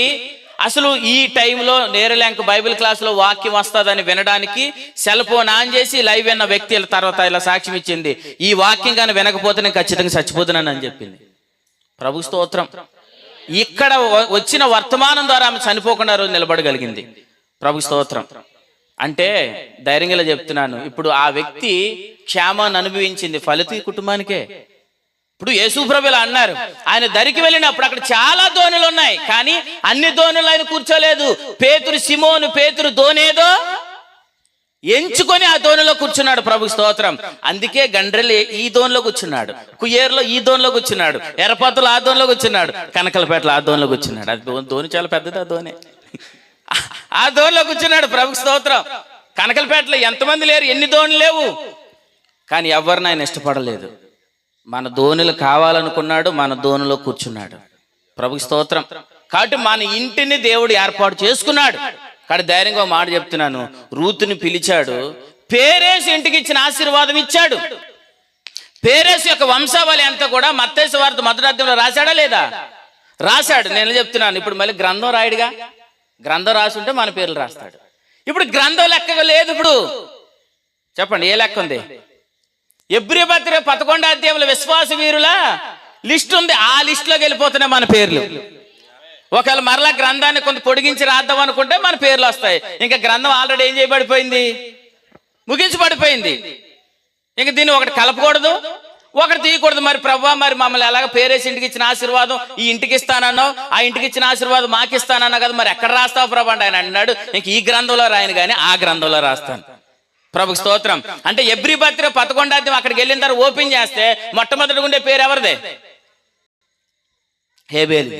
అసలు ఈ టైంలో నేరేలంక బైబిల్ క్లాసులో వాక్యం వస్తుందని వినడానికి సెల్ ఫోన్ ఆన్ చేసి లైవ్ విన్న వ్యక్తి తర్వాత ఇలా సాక్ష్యం ఇచ్చింది, ఈ వాక్యం కానీ వినకపోతే నేను ఖచ్చితంగా చచ్చిపోతున్నాను అని చెప్పింది. ప్రభు స్తోత్రం. ఇక్కడ వచ్చిన వర్తమానం ద్వారా ఆమె చనిపోకుండా రోజు నిలబడగలిగింది. ప్రభు స్తోత్రం. అంటే ధైర్యంగా చెప్తున్నాను, ఇప్పుడు ఆ వ్యక్తి క్షేమాన్ని అనుభవించింది ఫలితం ఈ కుటుంబానికే. ఇప్పుడు యేసుప్రభులు అన్నారు, ఆయన దరికి వెళ్ళినప్పుడు అక్కడ చాలా దోణులు ఉన్నాయి, కానీ అన్ని దోణులు ఆయన కూర్చోలేదు. సిమోను పేతురు దోనేదో ఎంచుకొని ఆ దోణిలో కూర్చున్నాడు. ప్రభు స్తోత్రం. అందుకే గండ్రెలు ఈ దోణిలో కూర్చున్నాడు, కుయ్యేరులో ఈ దోణిలో కూర్చున్నాడు, ఎర్రపత్తులు ఆ దోణిలో కూర్చున్నాడు, కనకలపేటలో ఆ దోణిలో కూర్చున్నాడు. అది దోణి చాలా పెద్దది, ఆ దోణి ఆ దోణిలో కూర్చున్నాడు. ప్రభు స్తోత్రం. కనకలపేటలో ఎంతమంది లేరు, ఎన్ని దోణులు లేవు, కానీ ఎవరిని ఆయన ఇష్టపడలేదు. మన దోణులు కావాలనుకున్నాడు, మన దోణిలో కూర్చున్నాడు. ప్రభు స్తోత్రం. కాబట్టి మన ఇంటిని దేవుడు ఏర్పాటు చేసుకున్నాడు. కాబట్టి ధైర్యంగా మాట చెప్తున్నాను, రూతుని పిలిచాడు, పేరేసు ఇంటికి ఇచ్చిన ఆశీర్వాదం ఇచ్చాడు. పేరేసు యొక్క వంశావళి అంతా కూడా మత్తయి సువార్త మొదటి అధ్యాయంలో రాశాడా లేదా? రాశాడు. నేను చెప్తున్నాను, ఇప్పుడు మళ్ళీ గ్రంథం రాయడుగా, గ్రంథం రాసి ఉంటే మన పేర్లు రాస్తాడు. ఇప్పుడు గ్రంథం లెక్క లేదు. ఇప్పుడు చెప్పండి, ఏ లెక్క ఉంది? ఎబ్రీ పత్రిక 11వ అధ్యాయంలో విశ్వాస వీరుల లిస్ట్ ఉంది, ఆ లిస్టులోకి వెళ్ళిపోతున్నాయి మన పేర్లు. ఒకవేళ మరలా గ్రంథాన్ని కొంత పొడిగించి రాద్దాం అనుకుంటే మన పేర్లు వస్తాయి. ఇంకా గ్రంథం ఆల్రెడీ ఏం చేయబడిపోయింది, ముగించి పడిపోయింది. ఇంక దీన్ని ఒకటి కలపకూడదు, ఒకటి తీయకూడదు. మరి ప్రభువా, మరి మమ్మల్ని ఎలాగ పేరేసి ఇంటికి ఇచ్చిన ఆశీర్వాదం ఈ ఇంటికి ఇస్తానన్నావు, ఆ ఇంటికి ఇచ్చిన ఆశీర్వాదం మాకు ఇస్తానన్నా కదా, మరి ఎక్కడ రాస్తావు ప్రభు అంటే ఆయన అన్నాడు, ఇంక ఈ గ్రంథంలో రాయను కానీ ఆ గ్రంథంలో రాస్తాను. ప్రభు స్తోత్రం. అంటే ఎబ్రీ పత్రిక 11వ అధ్యాయం అక్కడికి వెళ్ళిన తర్వాత ఓపెన్ చేస్తే మొట్టమొదటి ఉండే పేరు ఎవరిదే? హేబేలు.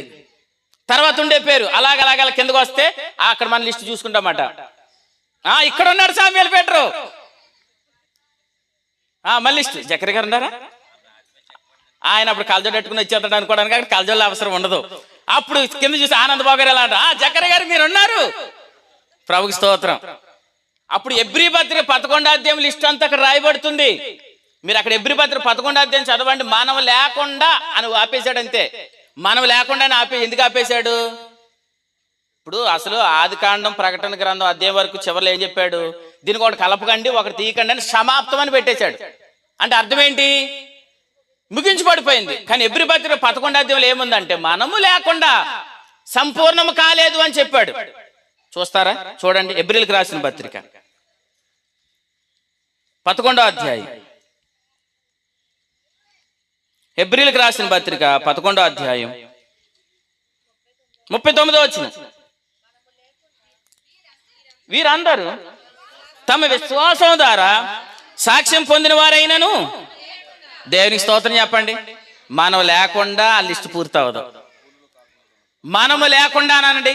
తర్వాత ఉండే పేరు అలాగ కిందకు వస్తే అక్కడ మన లిస్ట్ చూసుకుంటామట. ఇక్కడ ఉన్నాడు సామ్యూయల్ పేతురు. మళ్ళీ లిస్ట్ జకర్యా గారు ఉన్నారా? ఆయన అప్పుడు కలజోడు పెట్టుకుని వచ్చేస్తాడు అనుకోవడానికి అక్కడ కలజోళ్ళ అవసరం ఉండదు. అప్పుడు కింద చూసి ఆనందబాబు గారు ఎలా అంటారు, జకర్యా గారు మీరు ఉన్నారు. ప్రభుకి స్తోత్రం. అప్పుడు ఎబ్రీ పత్రిక 11వ అధ్యాయం లిస్ట్ అంతా అక్కడ రాయబడుతుంది. మీరు అక్కడ ఎబ్రీ పత్రిక 11వ అధ్యాయం చదవండి. మానవ లేకుండా అని ఆపేశాడు, అంతే. మానవ లేకుండా అని ఎందుకు ఆపేశాడు? ఇప్పుడు అసలు ఆది కాండం ప్రకటన గ్రంథం అధ్యాయం వరకు చివరిలో ఏం చెప్పాడు? దీనికి ఒకటి కలపకండి, ఒకటి తీయకండి అని సమాప్తం అని పెట్టేశాడు. అంటే అర్థం ఏంటి? ముగించి పడిపోయింది. కానీ ఎబ్రీ పత్రిక 11వ అధ్యాయంలో ఏముందంటే మనము లేకుండా సంపూర్ణము కాలేదు అని చెప్పాడు. చూస్తారా? చూడండి, ఎబ్రిల్కి రాసిన పత్రిక 11వ అధ్యాయం. ఎబ్రిల్కి రాసిన పత్రిక 11వ అధ్యాయం 39వ వచనం. వీరందరూ తమ విశ్వాసం ద్వారా సాక్ష్యం పొందిన వారైనను, దేవునికి స్తోత్రం చెప్పండి. మనం లేకుండా ఆ లిస్ట్ పూర్తవదు. మనము లేకుండా అనండి,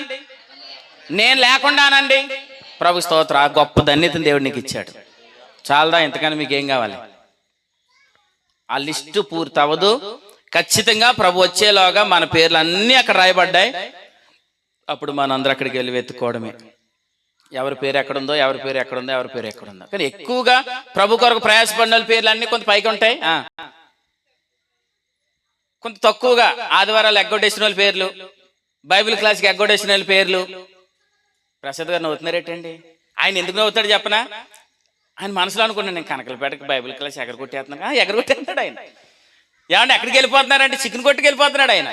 నేను లేకుండా అనండి. ప్రభు స్తోత్ర. ఆ గొప్ప ధన్యతను దేవుడు నీకు ఇచ్చాడు. చాలదా? ఇంతకన్నా మీకు ఏం కావాలి? ఆ లిస్టు పూర్తవదు. ఖచ్చితంగా ప్రభు వచ్చేలాగా మన పేర్లు అన్నీ అక్కడ రాయబడ్డాయి. అప్పుడు మనందరూ అక్కడికి వెళ్ళి వెతుక్కోవడమే, ఎవరి పేరు ఎక్కడుందో, ఎవరి పేరు ఎక్కడుందో, ఎవరి పేరు ఎక్కడుందో. కానీ ఎక్కువగా ప్రభు కొరకు ప్రయాసపడిన పేర్లు అన్నీ కొంత పైకి ఉంటాయి, కొంత తక్కువగా ఆదివారాలు ఎగ్గొట్టేసిన వాళ్ళ పేర్లు, బైబిల్ క్లాస్కి ఎగ్గొట్టేసిన వాళ్ళ పేర్లు. ప్రసాద్ గారు నవ్వుతున్నారేటండి? ఆయన ఎందుకు నవ్వుతాడు చెప్పనా? ఆయన మనసులో అనుకున్నాను, నేను కనకలపేటకి బైబిల్ క్లాస్ ఎగరగొట్టేస్తున్నాను. ఎగరగొట్టేస్తున్నాడు ఆయన. ఏమంటే ఎక్కడికి వెళ్ళిపోతున్నారంటే చికెన్ కొట్టుకు వెళ్ళిపోతున్నాడు ఆయన.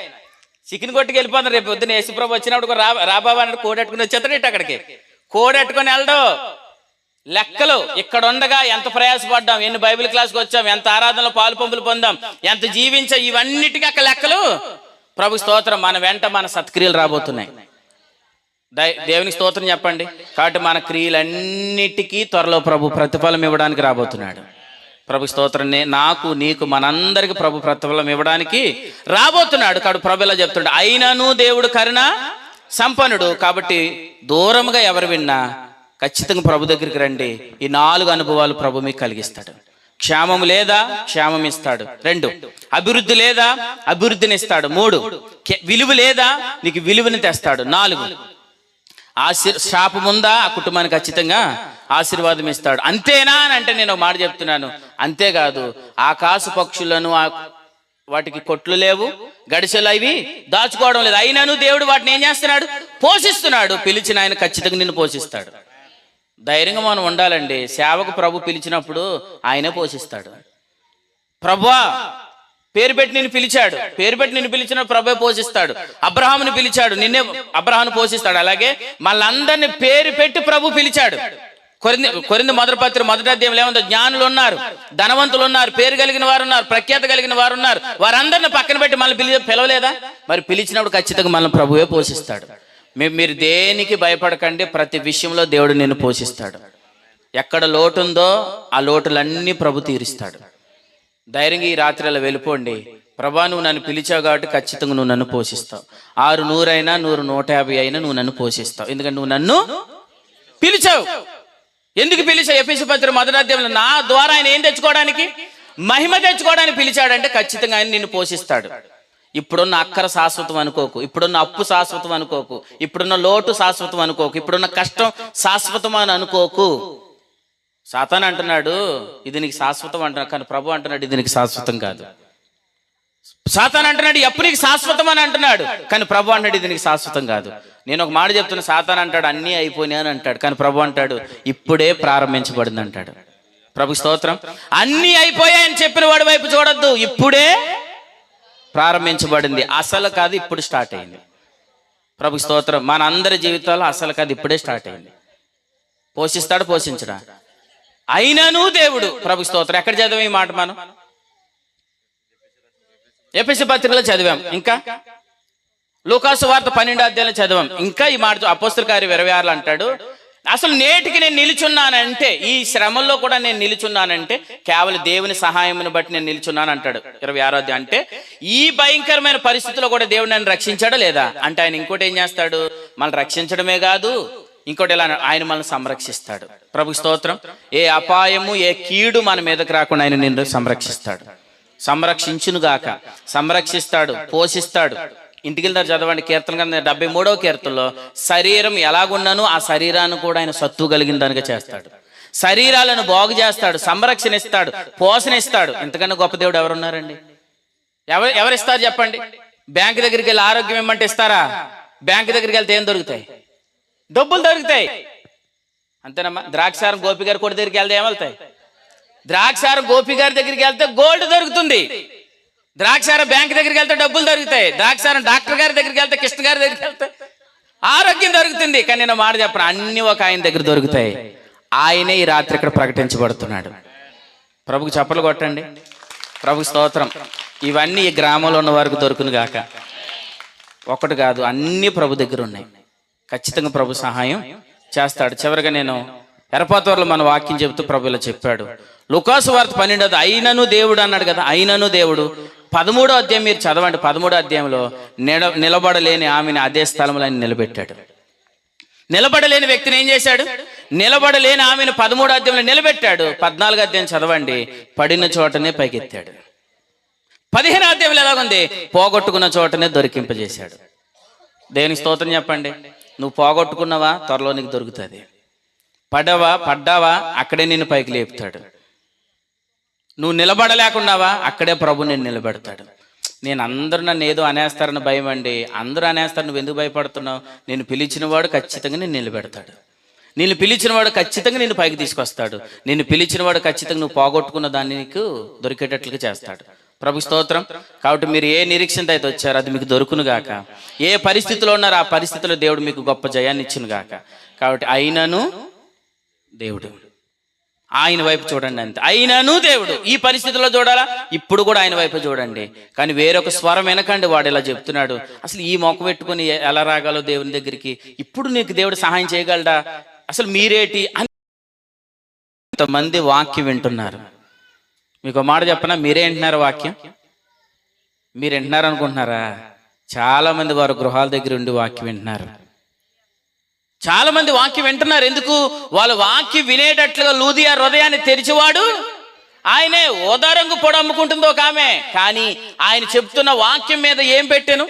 చికెన్ కొట్టుకు వెళ్ళిపోతున్నాడు. రేపు పొద్దున్న యేసుప్రభు వచ్చినప్పుడు రాబాబా అంటే కోడెట్టుకుని వచ్చేస్తాడు ఇటు. అక్కడికి కోడెట్టుకుని వెళ్ళడు. లెక్కలు ఇక్కడ ఉండగా ఎంత ప్రయాసపడ్డాం, ఎన్ని బైబిల్ క్లాస్కి వచ్చాం, ఎంత ఆరాధనలో పాలు పంపులు పొందాం, ఎంత జీవించాం, ఇవన్నిటికీ అక్కడ లెక్కలు. ప్రభు స్తోత్రం. మన వెంట మన సత్క్రియలు రాబోతున్నాయి. దేవునికి స్తోత్రం చెప్పండి. కాబట్టి మన క్రియలన్నిటికీ త్వరలో ప్రభు ప్రతిఫలం ఇవ్వడానికి రాబోతున్నాడు. ప్రభు స్తోత్రం. నాకు నీకు మనందరికి ప్రభు ప్రతిఫలం ఇవ్వడానికి రాబోతున్నాడు. కాబట్టి ప్రభు ఇలా చెప్తున్నాడు, అయినను దేవుడు కరుణ సంపన్నుడు. కాబట్టి దూరంగా ఎవరు విన్నా ఖచ్చితంగా ప్రభు దగ్గరికి రండి. ఈ 4 అనుభవాలు ప్రభు మీకు కలిగిస్తాడు. క్షేమం లేదా క్షేమం ఇస్తాడు. 2, అభివృద్ధి లేదా అభివృద్ధిని ఇస్తాడు. 3, విలువ లేదా నీకు విలువని తెస్తాడు. 4, శాపం ఉందా ఆ కుటుంబానికి ఖచ్చితంగా ఆశీర్వాదం ఇస్తాడు. అంతేనా అని అంటే నేను ఒక మాట చెప్తున్నాను, అంతేకాదు. ఆకాశ పక్షులను వాటికి కొట్లు లేవు, గడిసెలు అవి దాచుకోవడం లేదు, అయినను దేవుడు వాటిని ఏం చేస్తున్నాడు? పోషిస్తున్నాడు. పిలిచిన ఆయన ఖచ్చితంగా నిన్ను పోషిస్తాడు. ధైర్యంగా మనం ఉండాలండి. సేవకు ప్రభు పిలిచినప్పుడు ఆయనే పోషిస్తాడు. ప్రభువా పేరు పెట్టి నిన్ను పిలిచాడు, పేరు పెట్టి నిన్ను పిలిచిన ప్రభువే పోషిస్తాడు. అబ్రహాముని పిలిచాడు, నిన్నే అబ్రహామును పోషిస్తాడు. అలాగే మళ్ళందరినీ పేరు పెట్టి ప్రభు పిలిచాడు. కొరింథీ మొదటి పత్రిక 1వ అధ్యాయంలో ఏముందో, జ్ఞానులు ఉన్నారు, ధనవంతులు ఉన్నారు, పేరు కలిగిన వారు ఉన్నారు, ప్రఖ్యాత కలిగిన వారు ఉన్నారు. వారందరిని పక్కన పెట్టి మనల్ని పిలవలేదా? మరి పిలిచినప్పుడు ఖచ్చితంగా మనల్ని ప్రభువే పోషిస్తాడు. మీరు దేనికి భయపడకండి, ప్రతి విషయంలో దేవుడు నిన్ను పోషిస్తాడు. ఎక్కడ లోటు ఉందో ఆ లోటులన్నీ ప్రభు తీరుస్తాడు. ధైర్యంగా ఈ రాత్రి అలా వెళ్ళిపోండి. ప్రభా నువ్వు నన్ను పిలిచావు కాబట్టి ఖచ్చితంగా నువ్వు నన్ను పోషిస్తావు. 6 100 అయినా 100 150 అయినా నువ్వు నన్ను పోషిస్తావు. ఎందుకంటే నువ్వు నన్ను పిలిచావు. ఎందుకు పిలిచావు? ఎఫెసీ పత్రిక 1వ అధ్యాయంలో నా ద్వారా ఆయన ఏం తెచ్చుకోవడానికి? మహిమ తెచ్చుకోవడానికి పిలిచాడంటే ఖచ్చితంగా ఆయన నిన్ను పోషిస్తాడు. ఇప్పుడున్న అక్కర శాశ్వతం అనుకోకు, ఇప్పుడున్న అప్పు శాశ్వతం అనుకోకు, ఇప్పుడున్న లోటు శాశ్వతం అనుకోకు, ఇప్పుడున్న కష్టం శాశ్వతం అని అనుకోకు. సాతాను అంటున్నాడు ఇది నీకు శాశ్వతం అంటున్నాడు, కానీ ప్రభు అంటున్నాడు ఇది నీకు శాశ్వతం కాదు. సాతాను అంటున్నాడు అప్పు నీకు శాశ్వతం అని అంటున్నాడు, కానీ ప్రభు అంటాడు ఇది నీకు శాశ్వతం కాదు. నేను ఒక మాట చెప్తున్నా, సాతాను అంటాడు అన్నీ అయిపోయినాయి అని అంటాడు, కానీ ప్రభు అంటాడు ఇప్పుడే ప్రారంభించబడింది అంటాడు. ప్రభు స్తోత్రం. అన్నీ అయిపోయాయని చెప్పిన వాడి వైపు చూడొద్దు, ఇప్పుడే ప్రారంభించబడింది. అసలు కాదు, ఇప్పుడు స్టార్ట్ అయింది. ప్రభు స్తోత్రం. మన అందరి జీవితాల్లో అసలు కాదు, ఇప్పుడే స్టార్ట్ అయింది. పోషిస్తాడు, పోషించడా అయినను దేవుడు. ప్రభు స్తోత్రం. ఎక్కడ చదివాం ఈ మాట? మనం ఎఫెసీ పత్రికలో చదివాం, ఇంకా లూకాసు వార్త 12వ అధ్యాయంలో చదివాం. ఇంకా ఈ మాట అపోస్తల కార్యం 26 అంటాడు, అసలు నేటికి నేను నిలుచున్నానంటే, ఈ శ్రమల్లో కూడా నేను నిలుచున్నానంటే కేవలం దేవుని సహాయమును బట్టి నేను నిలుచున్నాను అంటాడు 26వ అధ్యాయం. అంటే ఈ భయంకరమైన పరిస్థితుల్లో కూడా దేవుడు నన్ను రక్షించాడా లేదా అంటే, ఆయన ఇంకోటి ఏం చేస్తాడు? మనల్ని రక్షించడమే కాదు, ఇంకోటి ఎలా ఆయన మనల్ని సంరక్షిస్తాడు. ప్రభు స్తోత్రం. ఏ అపాయము ఏ కీడు మన మీదకి రాకుండా ఆయన నిన్ను సంరక్షిస్తాడు. సంరక్షించునుగాక, సంరక్షిస్తాడు, పోషిస్తాడు. ఇంటికి వెళ్తారు చదవండి, కీర్తన గ్రంథం 73వ కీర్తనలో శరీరం ఎలాగున్నానో ఆ శరీరాన్ని కూడా ఆయన సత్తు కలిగిన దానిగా చేస్తాడు. శరీరాలను బాగు చేస్తాడు, సంరక్షణ ఇస్తాడు, పోషణ ఇస్తాడు. ఇంతకన్నా గొప్ప దేవుడు ఎవరున్నారండి? ఎవరిస్తారు చెప్పండి? బ్యాంక్ దగ్గరికి వెళ్ళి ఆరోగ్యం ఇమ్మంటే ఇస్తారా? బ్యాంక్ దగ్గరికి వెళ్తే ఏం దొరుకుతాయి? డబ్బులు దొరుకుతాయి, అంతేనమ్మా. ద్రాక్షారం గోపి గారి కొడి దగ్గరికి వెళ్తే ఏమవుతాయి? ద్రాక్షారం గోపి గారి దగ్గరికి వెళ్తే గోల్డ్ దొరుకుతుంది. ద్రాక్షారం బ్యాంక్ దగ్గరికి వెళ్తే డబ్బులు దొరుకుతాయి. ద్రాక్షారం డాక్టర్ గారి దగ్గరికి వెళ్తే, కృష్ణ గారి దగ్గరికి వెళ్తే ఆరోగ్యం దొరుకుతుంది. కానీ నేను మాట చెప్పను, అన్ని ఒక ఆయన దగ్గర దొరుకుతాయి. ఆయనే ఈ రాత్రి ఇక్కడ ప్రకటించబడుతున్నాడు. ప్రభుకు చప్పలు కొట్టండి. ప్రభు స్తోత్రం. ఇవన్నీ ఈ గ్రామంలో ఉన్న వారికి దొరుకును గాక. ఒకటి కాదు, అన్ని ప్రభు దగ్గర ఉన్నాయి. ఖచ్చితంగా ప్రభు సహాయం చేస్తాడు. చివరిగా నేను ఎరపాతూరులో మన వాక్యం చెబుతూ ప్రభు ఇలా చెప్పాడు. లూకాసు వార్త 12వ అయినను దేవుడు అన్నాడు కదా, అయినను దేవుడు. 13వ అధ్యాయం మీరు చదవండి. 13వ అధ్యాయంలో నిలబడలేని ఆమెను అదే స్థలంలో ఆయన నిలబెట్టాడు. నిలబడలేని వ్యక్తిని ఏం చేశాడు? నిలబడలేని ఆమెను 13వ అధ్యాయంలో నిలబెట్టాడు. 14వ అధ్యాయం చదవండి, పడిన చోటనే పైకెత్తాడు. 15వ అధ్యాయంలో ఎలాగుంది? పోగొట్టుకున్న చోటనే దొరికింపజేశాడు. దేవునికి స్తోత్రం చెప్పండి. నువ్వు పోగొట్టుకున్నావా? త్వరలో నీకు దొరుకుతుంది. పడ్డావా? అక్కడే నిన్ను పైకి లేపుతాడు. నువ్వు నిలబడలేకున్నావా? అక్కడే ప్రభు నిన్ను నిలబెడతాడు. నేను అందరూ నన్ను ఏదో అనేస్తారని భయం అండి. అందరూ అనేస్తారు, నువ్వు ఎందుకు భయపడుతున్నావు? నేను పిలిచిన వాడు ఖచ్చితంగా నిన్ను నిలబెడతాడు. నిన్ను పిలిచిన వాడు ఖచ్చితంగా నిన్ను పైకి తీసుకొస్తాడు. నిన్ను పిలిచిన వాడు ఖచ్చితంగా నువ్వు పోగొట్టుకున్న దాన్ని నీకు దొరికేటట్లుగా చేస్తాడు. ప్రభు స్తోత్రం. కాబట్టి మీరు ఏ నిరీక్షణతో అయితే వచ్చారో అది మీకు దొరుకును గాక. ఏ పరిస్థితిలో ఉన్నారో ఆ పరిస్థితిలో దేవుడు మీకు గొప్ప జయాన్ని ఇచ్చును గాక. కాబట్టి అయినను దేవుడు, ఆయన వైపు చూడండి అంతే. అయినను దేవుడు ఈ పరిస్థితుల్లో చూడాలా, ఇప్పుడు కూడా ఆయన వైపు చూడండి. కానీ వేరొక స్వరం వినకండి. వాడు ఇలా చెప్తున్నాడు, అసలు ఈ మొక్క పెట్టుకుని ఎలా రాగాలో దేవుని దగ్గరికి, ఇప్పుడు నీకు దేవుడు సహాయం చేయగలడా, అసలు మీరేటి అని కొంతమంది వాక్యం వింటున్నారు. మీకు మాట చెప్పనా, మీరే వింటున్నారు వాక్యం? మీరు వింటున్నారు అనుకుంటున్నారా? చాలా మంది వారు గృహాల దగ్గర ఉండి వాక్యం వింటున్నారు. చాలా మంది వాక్యం వింటున్నారు. ఎందుకు? వాళ్ళు వాక్యం వినేటట్లుగా లూదియా హృదయాన్ని తెరిచివాడు ఆయనే. ఓదారంగు పొడి అమ్ముకుంటుంది ఒక ఆమె, కానీ ఆయన చెప్తున్న వాక్యం మీద ఏం పెట్టాను,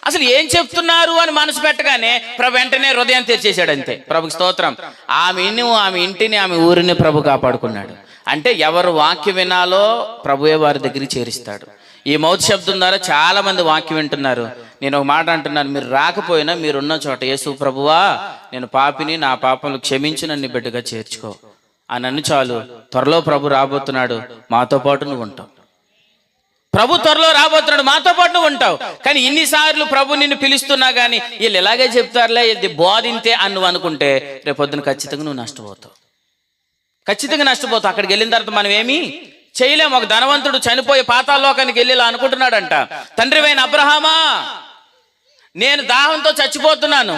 అసలు ఏం చెప్తున్నారు అని మనసు పెట్టగానే ప్రభు వెంటనే హృదయాన్ని తెరిచేశాడు అంతే. ప్రభుకి స్తోత్రం. ఆమె ఇంటిని ఆమె ఊరిని ప్రభు కాపాడుకున్నాడు. అంటే ఎవరు వాక్యం వినాలో ప్రభువే వారి దగ్గరికి చేరిస్తాడు. ఈ మౌత్ శబ్దం ద్వారా చాలా మంది వాక్యం వింటున్నారు. నేను ఒక మాట అంటున్నాను, మీరు రాకపోయినా మీరున్న చోట యేసు ప్రభువా నేను పాపిని, నా పాపములు క్షమించి నన్ను బిడ్డగా చేర్చుకో అని నన్ను చాలు. త్వరలో ప్రభు రాబోతున్నాడు, మాతో పాటు నువ్వు ఉంటావు. ప్రభు త్వరలో రాబోతున్నాడు, మాతో పాటు నువ్వు ఉంటావు. కానీ ఇన్నిసార్లు ప్రభు నిన్ను పిలుస్తున్నా కానీ వీళ్ళు ఇలాగే చెప్తారులే, ఇది బోధింతే అని నువ్వు అనుకుంటే రేపొద్దున ఖచ్చితంగా నువ్వు నష్టపోతావు. ఖచ్చితంగా నష్టపోతావు. అక్కడికి వెళ్ళిన తర్వాత మనం ఏమీ చేయలేము. ఒక ధనవంతుడు చనిపోయి పాతాళలోకానికి వెళ్ళి ఇలా అనుకుంటున్నాడంట, తండ్రివైన అబ్రహామా నేను దాహంతో చచ్చిపోతున్నాను,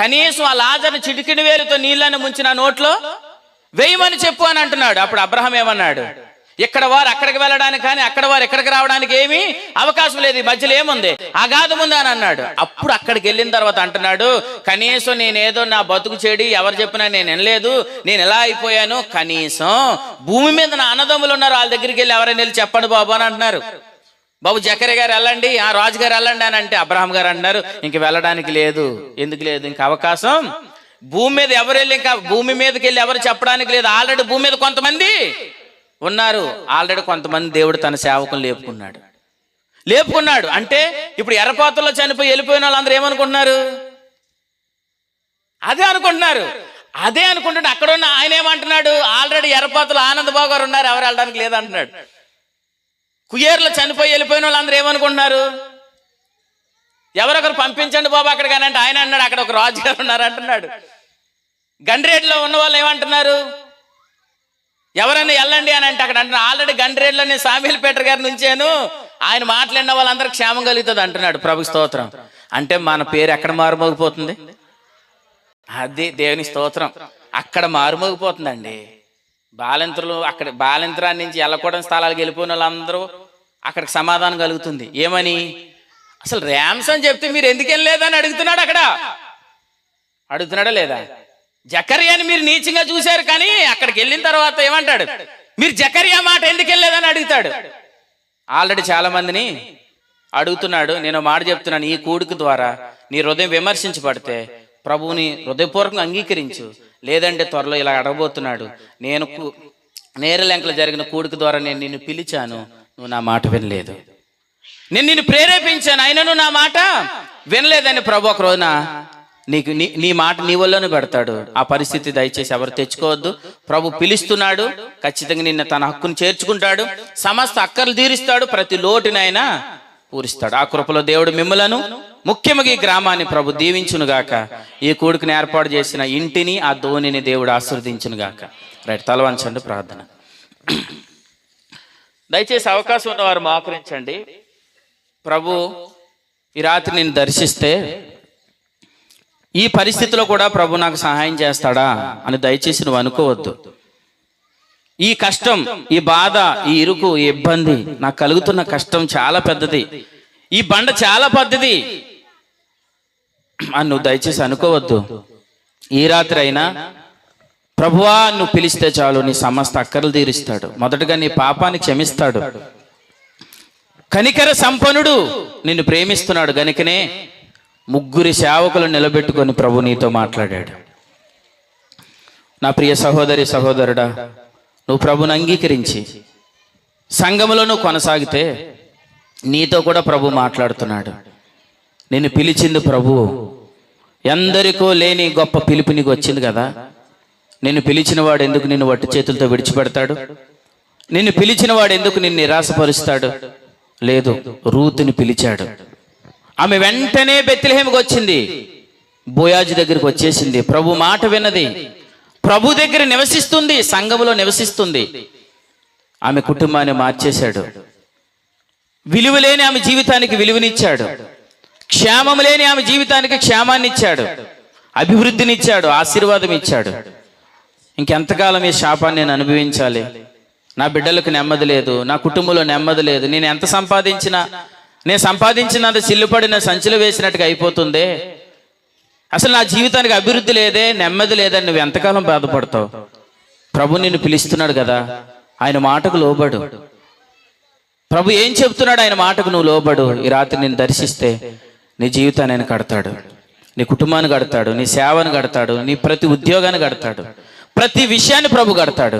కనీసం ఆ లాజరుని చిటికిన వేలుతో నీళ్ళని ముంచి నా నోట్లో వేయమని చెప్పు అని అంటున్నాడు. అప్పుడు అబ్రహాం ఏమన్నాడు, ఇక్కడ వారు అక్కడికి వెళ్ళడానికి కానీ అక్కడ వారు ఎక్కడికి రావడానికి ఏమీ అవకాశం లేదు, ఈ మధ్యలో ఏముంది, అగాధం ఉంది అని అన్నాడు. అప్పుడు అక్కడికి వెళ్ళిన తర్వాత అంటున్నాడు, కనీసం నేనేదో నా బతుకు చెడి ఎవరు చెప్పినా నేను వినలేదు, నేను ఎలా అయిపోయాను, కనీసం భూమి మీద నా అన్నదమ్ములు ఉన్నారు, వాళ్ళ దగ్గరికి వెళ్ళి ఎవరైనా వెళ్ళి చెప్పండి బాబు అని అంటున్నారు. బాబు జకర్యా గారు వెళ్ళండి, ఆ రాజు గారు వెళ్ళండి అని అంటే అబ్రహాం గారు అంటున్నారు, ఇంక వెళ్ళడానికి లేదు. ఎందుకు లేదు? ఇంక అవకాశం భూమి మీద ఎవరు వెళ్ళి, ఇంకా భూమి మీదకి వెళ్ళి ఎవరు చెప్పడానికి లేదు. ఆల్రెడీ భూమి మీద కొంతమంది ఉన్నారు. ఆల్రెడీ కొంతమంది దేవుడు తన సేవకులు లేపుకున్నాడు. అంటే ఇప్పుడు ఎర్రపాత్రలో చనిపోయి వెళ్ళిపోయిన వాళ్ళందరూ ఏమనుకుంటున్నారు? అదే అనుకుంటుంటే అక్కడ ఉన్న ఆయన ఏమంటున్నాడు, ఆల్రెడీ ఎర్రపాత్రలో ఆనందబాబు గారు ఉన్నారు, ఎవరు వెళ్ళడానికి లేదంటున్నాడు. కుయేర్లో చనిపోయి వెళ్ళిపోయిన వాళ్ళందరూ ఏమనుకుంటున్నారు, ఎవరొకరు పంపించండి బాబు అక్కడ కానీ అంటే ఆయన అన్నాడు, అక్కడ ఒక రాజు గారు ఉన్నారు అంటున్నాడు. గండ్రేడ్లో ఉన్న వాళ్ళు ఏమంటున్నారు, ఎవరైనా వెళ్ళండి అని అంటే అక్కడ అంటున్నారు, ఆల్రెడీ గండ్రేడ్లో నేను సామీల్ పీటర్ గారిని ఉంచాను, ఆయన మాట్లాడిన వాళ్ళందరూ క్షేమం కలుగుతుంది అంటున్నాడు. ప్రభు స్తోత్రం. అంటే మన పేరు ఎక్కడ మారుమోగిపోతుంది? అది దేవుని స్తోత్రం. అక్కడ మారుమోగిపోతుందండి. బాలింత్రాన్ని నుంచి ఎల్లకూడని స్థలాలకు వెళ్ళిపోయిన వాళ్ళందరూ అక్కడికి సమాధానం కలుగుతుంది. ఏమని? అసలు ర్యామ్స్ అని చెప్తే మీరు ఎందుకు వెళ్ళలేదని అడుగుతున్నాడు. అక్కడ అడుగుతున్నాడా లేదా? జకర్యాని మీరు నీచంగా చూశారు, కానీ అక్కడికి వెళ్ళిన తర్వాత ఏమంటాడు, మీరు జకర్యా మాట ఎందుకు వెళ్ళలేదని అడుగుతాడు. ఆల్రెడీ చాలా మందిని అడుగుతున్నాడు. నేను మాట చెప్తున్నాను, ఈ కూడిక ద్వారా నీ హృదయం విమర్శించబడితే ప్రభువుని హృదయపూర్వకంగా అంగీకరించు, లేదంటే త్వరలో ఇలా అడగబోతున్నాడు. నేను నేరలెంకలు జరిగిన కూడిక ద్వారా నేను నిన్ను పిలిచాను, నువ్వు నా మాట వినలేదు. నేను నిన్ను ప్రేరేపించాను, అయినను నా మాట వినలేదని ప్రభు ఒక రోజున నీకు నీ మాట నీ వల్లనే పెడతాడు. ఆ పరిస్థితి దయచేసి ఎవరు తెచ్చుకోవద్దు. ప్రభు పిలుస్తున్నాడు, ఖచ్చితంగా నిన్న తన హక్కును చేర్చుకుంటాడు, సమస్త అక్కర్లు తీరుస్తాడు, ప్రతి లోటునైనా పూరిస్తాడు. ఆ కృపలో దేవుడు మిమ్మలను ముఖ్యంగా ఈ గ్రామాన్ని ప్రభు దీవించునుగాక. ఈ కూడికను ఏర్పాటు చేసిన ఇంటిని, ఆ ధోనిని దేవుడు ఆశీర్వదించునుగాక. రైట్, తల వంచండి, ప్రార్థన. దయచేసి అవకాశం ఉన్నవారు మోకరించండి. ప్రభు ఈ రాత్రి నేను దర్శిస్తే ఈ పరిస్థితిలో కూడా ప్రభు నాకు సహాయం చేస్తాడా అని దయచేసి నువ్వు అనుకోవద్దు. ఈ కష్టం, ఈ బాధ, ఈ ఇరుకు, ఈ ఇబ్బంది, నాకు కలుగుతున్న కష్టం చాలా పెద్దది, ఈ బండ చాలా పెద్దది అని నువ్వు దయచేసి అనుకోవద్దు. ఈ రాత్రి అయినా ప్రభువా నువ్వు పిలిస్తే చాలు, నీ సమస్త అక్కర్లు తీరుస్తాడు. మొదటగా నీ పాపాన్ని క్షమిస్తాడు. కనికర సంపన్నుడు, నిన్ను ప్రేమిస్తున్నాడు గనుకనే 3 సేవకులు నిలబెట్టుకొని ప్రభు నీతో మాట్లాడాడు. నా ప్రియ సహోదరి సహోదరుడా, నువ్వు ప్రభుని అంగీకరించి సంఘములో నువ్వు కొనసాగితే నీతో కూడా ప్రభు మాట్లాడుతున్నాడు. నిన్ను పిలిచింది ప్రభువు. ఎందరికో లేని గొప్ప పిలుపు నీకు వచ్చింది కదా. నిన్ను పిలిచిన వాడు ఎందుకు నిన్ను వట్టి చేతులతో విడిచిపెడతాడు? నిన్ను పిలిచిన వాడు ఎందుకు నిన్ను నిరాశపరుస్తాడు? లేదు, రూతుని పిలిచాడు. ఆమె వెంటనే బెత్లెహేముకు వచ్చింది, బోయాజు దగ్గరికి వచ్చేసింది. ప్రభు మాట విన్నది, ప్రభు దగ్గర నివసిస్తుంది, సంఘములో నివసిస్తుంది. ఆమె కుటుంబాన్ని మార్చేశాడు. విలువ లేని ఆమె జీవితానికి విలువనిచ్చాడు. క్షేమం లేని ఆమె జీవితానికి క్షేమాన్ని ఇచ్చాడు, అభివృద్ధినిచ్చాడు, ఆశీర్వాదం ఇచ్చాడు. ఇంకెంతకాలం ఈ శాపాన్ని నేను అనుభవించాలి? నా బిడ్డలకు నెమ్మది లేదు, నా కుటుంబంలో నెమ్మది లేదు, నేను ఎంత సంపాదించినా నేను సంపాదించినంత సిల్లుపడిన సంచిలో వేసినట్టుగా అయిపోతుందే, అసలు నా జీవితానికి అభివృద్ధి లేదే, నెమ్మది లేదని నువ్వు ఎంతకాలం బాధపడతావు? ప్రభు నిన్ను పిలుస్తున్నాడు కదా, ఆయన మాటకు లోబడు. ప్రభు ఏం చెప్తున్నాడు? ఆయన మాటకు నువ్వు లోబడు. ఈ రాత్రి నేను దర్శిస్తే నీ జీవితాన్ని ఆయన కడతాడు, నీ కుటుంబాన్ని కడతాడు, నీ సేవను కడతాడు, నీ ప్రతి ఉద్యోగాన్ని కడతాడు, ప్రతి విషయాన్ని ప్రభు కడతాడు.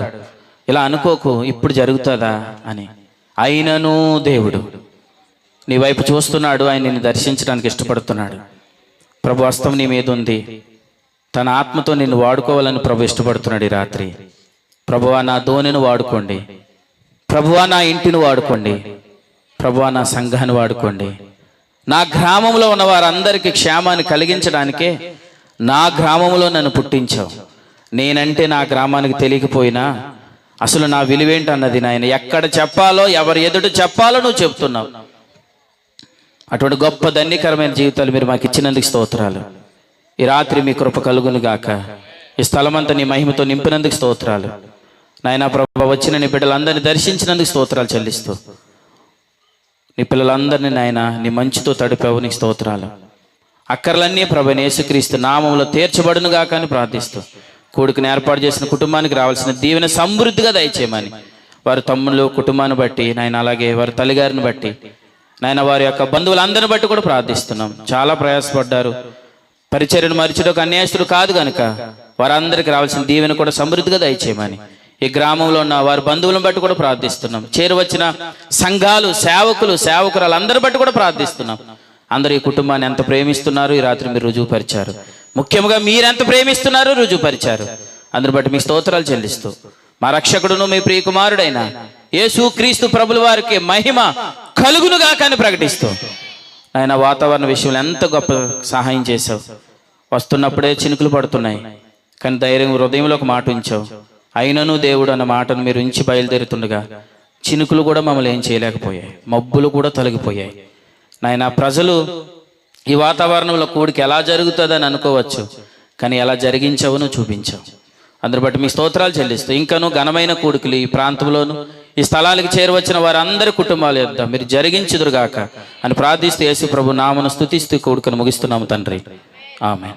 ఇలా అనుకోకు ఇప్పుడు జరుగుతుందా అని. అయినను దేవుడు నీ వైపు చూస్తున్నాడు, ఆయన నిన్ను దర్శించడానికి ఇష్టపడుతున్నాడు. ప్రభు హస్తం నీ మీద ఉంది, తన ఆత్మతో నిన్ను వాడుకోవాలని ప్రభు ఇష్టపడుతున్నాడు. ఈ రాత్రి ప్రభువా నా ధోనిని వాడుకోండి, ప్రభువా నా ఇంటిని వాడుకోండి, ప్రభువా నా సంఘాన్ని వాడుకోండి. నా గ్రామంలో ఉన్న వారందరికీ క్షేమాన్ని కలిగించడానికే నా గ్రామంలో నన్ను పుట్టించావు. నేనంటే నా గ్రామానికి తెలియకపోయినా అసలు నా విలువేంటన్నది నాయన ఎక్కడ చెప్పాలో, ఎవరు ఎదుట చెప్పాలో నువ్వు చెప్తున్నావు. అటువంటి గొప్ప ధన్యకరమైన జీవితాలు మీరు మాకు ఇచ్చినందుకు స్తోత్రాలు. ఈ రాత్రి మీ కృప కలుగును గాక. ఈ స్థలమంతా నీ మహిమతో నింపినందుకు స్తోత్రాలు నాయన. ప్రభు వచ్చిన నీ బిడ్డలందరినీ దర్శించినందుకు స్తోత్రాలు చెల్లిస్తూ, నీ పిల్లలందరినీ నాయన నీ మంచితో తడిపావు, నీకు స్తోత్రాలు. అక్కర్లన్నీ ప్రభు యేసుక్రీస్తు నామములో తీర్చబడును గాక అని ప్రార్థిస్తూ, కొడుకుని ఏర్పాటు చేసిన కుటుంబానికి రావాల్సిన దీవెన సమృద్ధిగా దయచేయమని, వారి తమ్ముళ్ళు కుటుంబాన్ని బట్టి నాయన, అలాగే వారి తల్లిగారిని బట్టి నాయన, వారి యొక్క బంధువులందరిని బట్టి కూడా ప్రార్థిస్తున్నాం. చాలా ప్రయాసపడ్డారు, పరిచర్యను మరిచడానికి అన్యాయస్తులు కాదు కనుక వారందరికీ రావాల్సిన దీవెన కూడా సమృద్ధిగా దయచేయమని, ఈ గ్రామంలో ఉన్న వారి బంధువులను బట్టి కూడా ప్రార్థిస్తున్నాం. చేరువచ్చిన సంఘాలు, సేవకురాలు అందరి బట్టి కూడా ప్రార్థిస్తున్నాం. అందరూ ఈ కుటుంబాన్ని ఎంత ప్రేమిస్తున్నారు ఈ రాత్రి మీరు రుజువుపరిచారు. ముఖ్యంగా మీరెంత ప్రేమిస్తున్నారు రుజువుపరిచారు. అందరి బట్టి మీ స్తోత్రాలు చెల్లిస్తూ, మా రక్షకుడును మీ ప్రియకుమారుడైన యేసుక్రీస్తు ప్రభుల వారికి మహిమ కలుగునుగా కానీ ప్రకటిస్తూ, ఆయన వాతావరణ విషయంలో ఎంత గొప్ప సహాయం చేశావు. వస్తున్నప్పుడే చినుకులు పడుతున్నాయి, కానీ ధైర్యం హృదయంలో ఒక మాట ఉంచావు. అయినను దేవుడు అన్న మాటను మీరు ఉంచి బయలుదేరుతుండగా చినుకులు కూడా మమ్మల్ని ఏం చేయలేకపోయాయి, మబ్బులు కూడా తొలగిపోయాయి. నాయన, ప్రజలు ఈ వాతావరణంలో కూడికి ఎలా జరుగుతుందని అనుకోవచ్చు, కానీ ఎలా జరిగించావు నువ్వు చూపించావు. అందరి బట్టి మీ స్తోత్రాలు చెల్లిస్తూ, ఇంకనూ ఘనమైన కూడికలు ఈ ప్రాంతంలోను ఈ స్థలానికి చేరువచ్చిన వారందరి కుటుంబాలు యొద్ద మీరు జరిగించుదురుగాక అని ప్రార్థిస్తూ యేసు ప్రభు నామమును స్తుతిస్తూ కూడికను ముగిస్తున్నాము తండ్రి. ఆమేన్.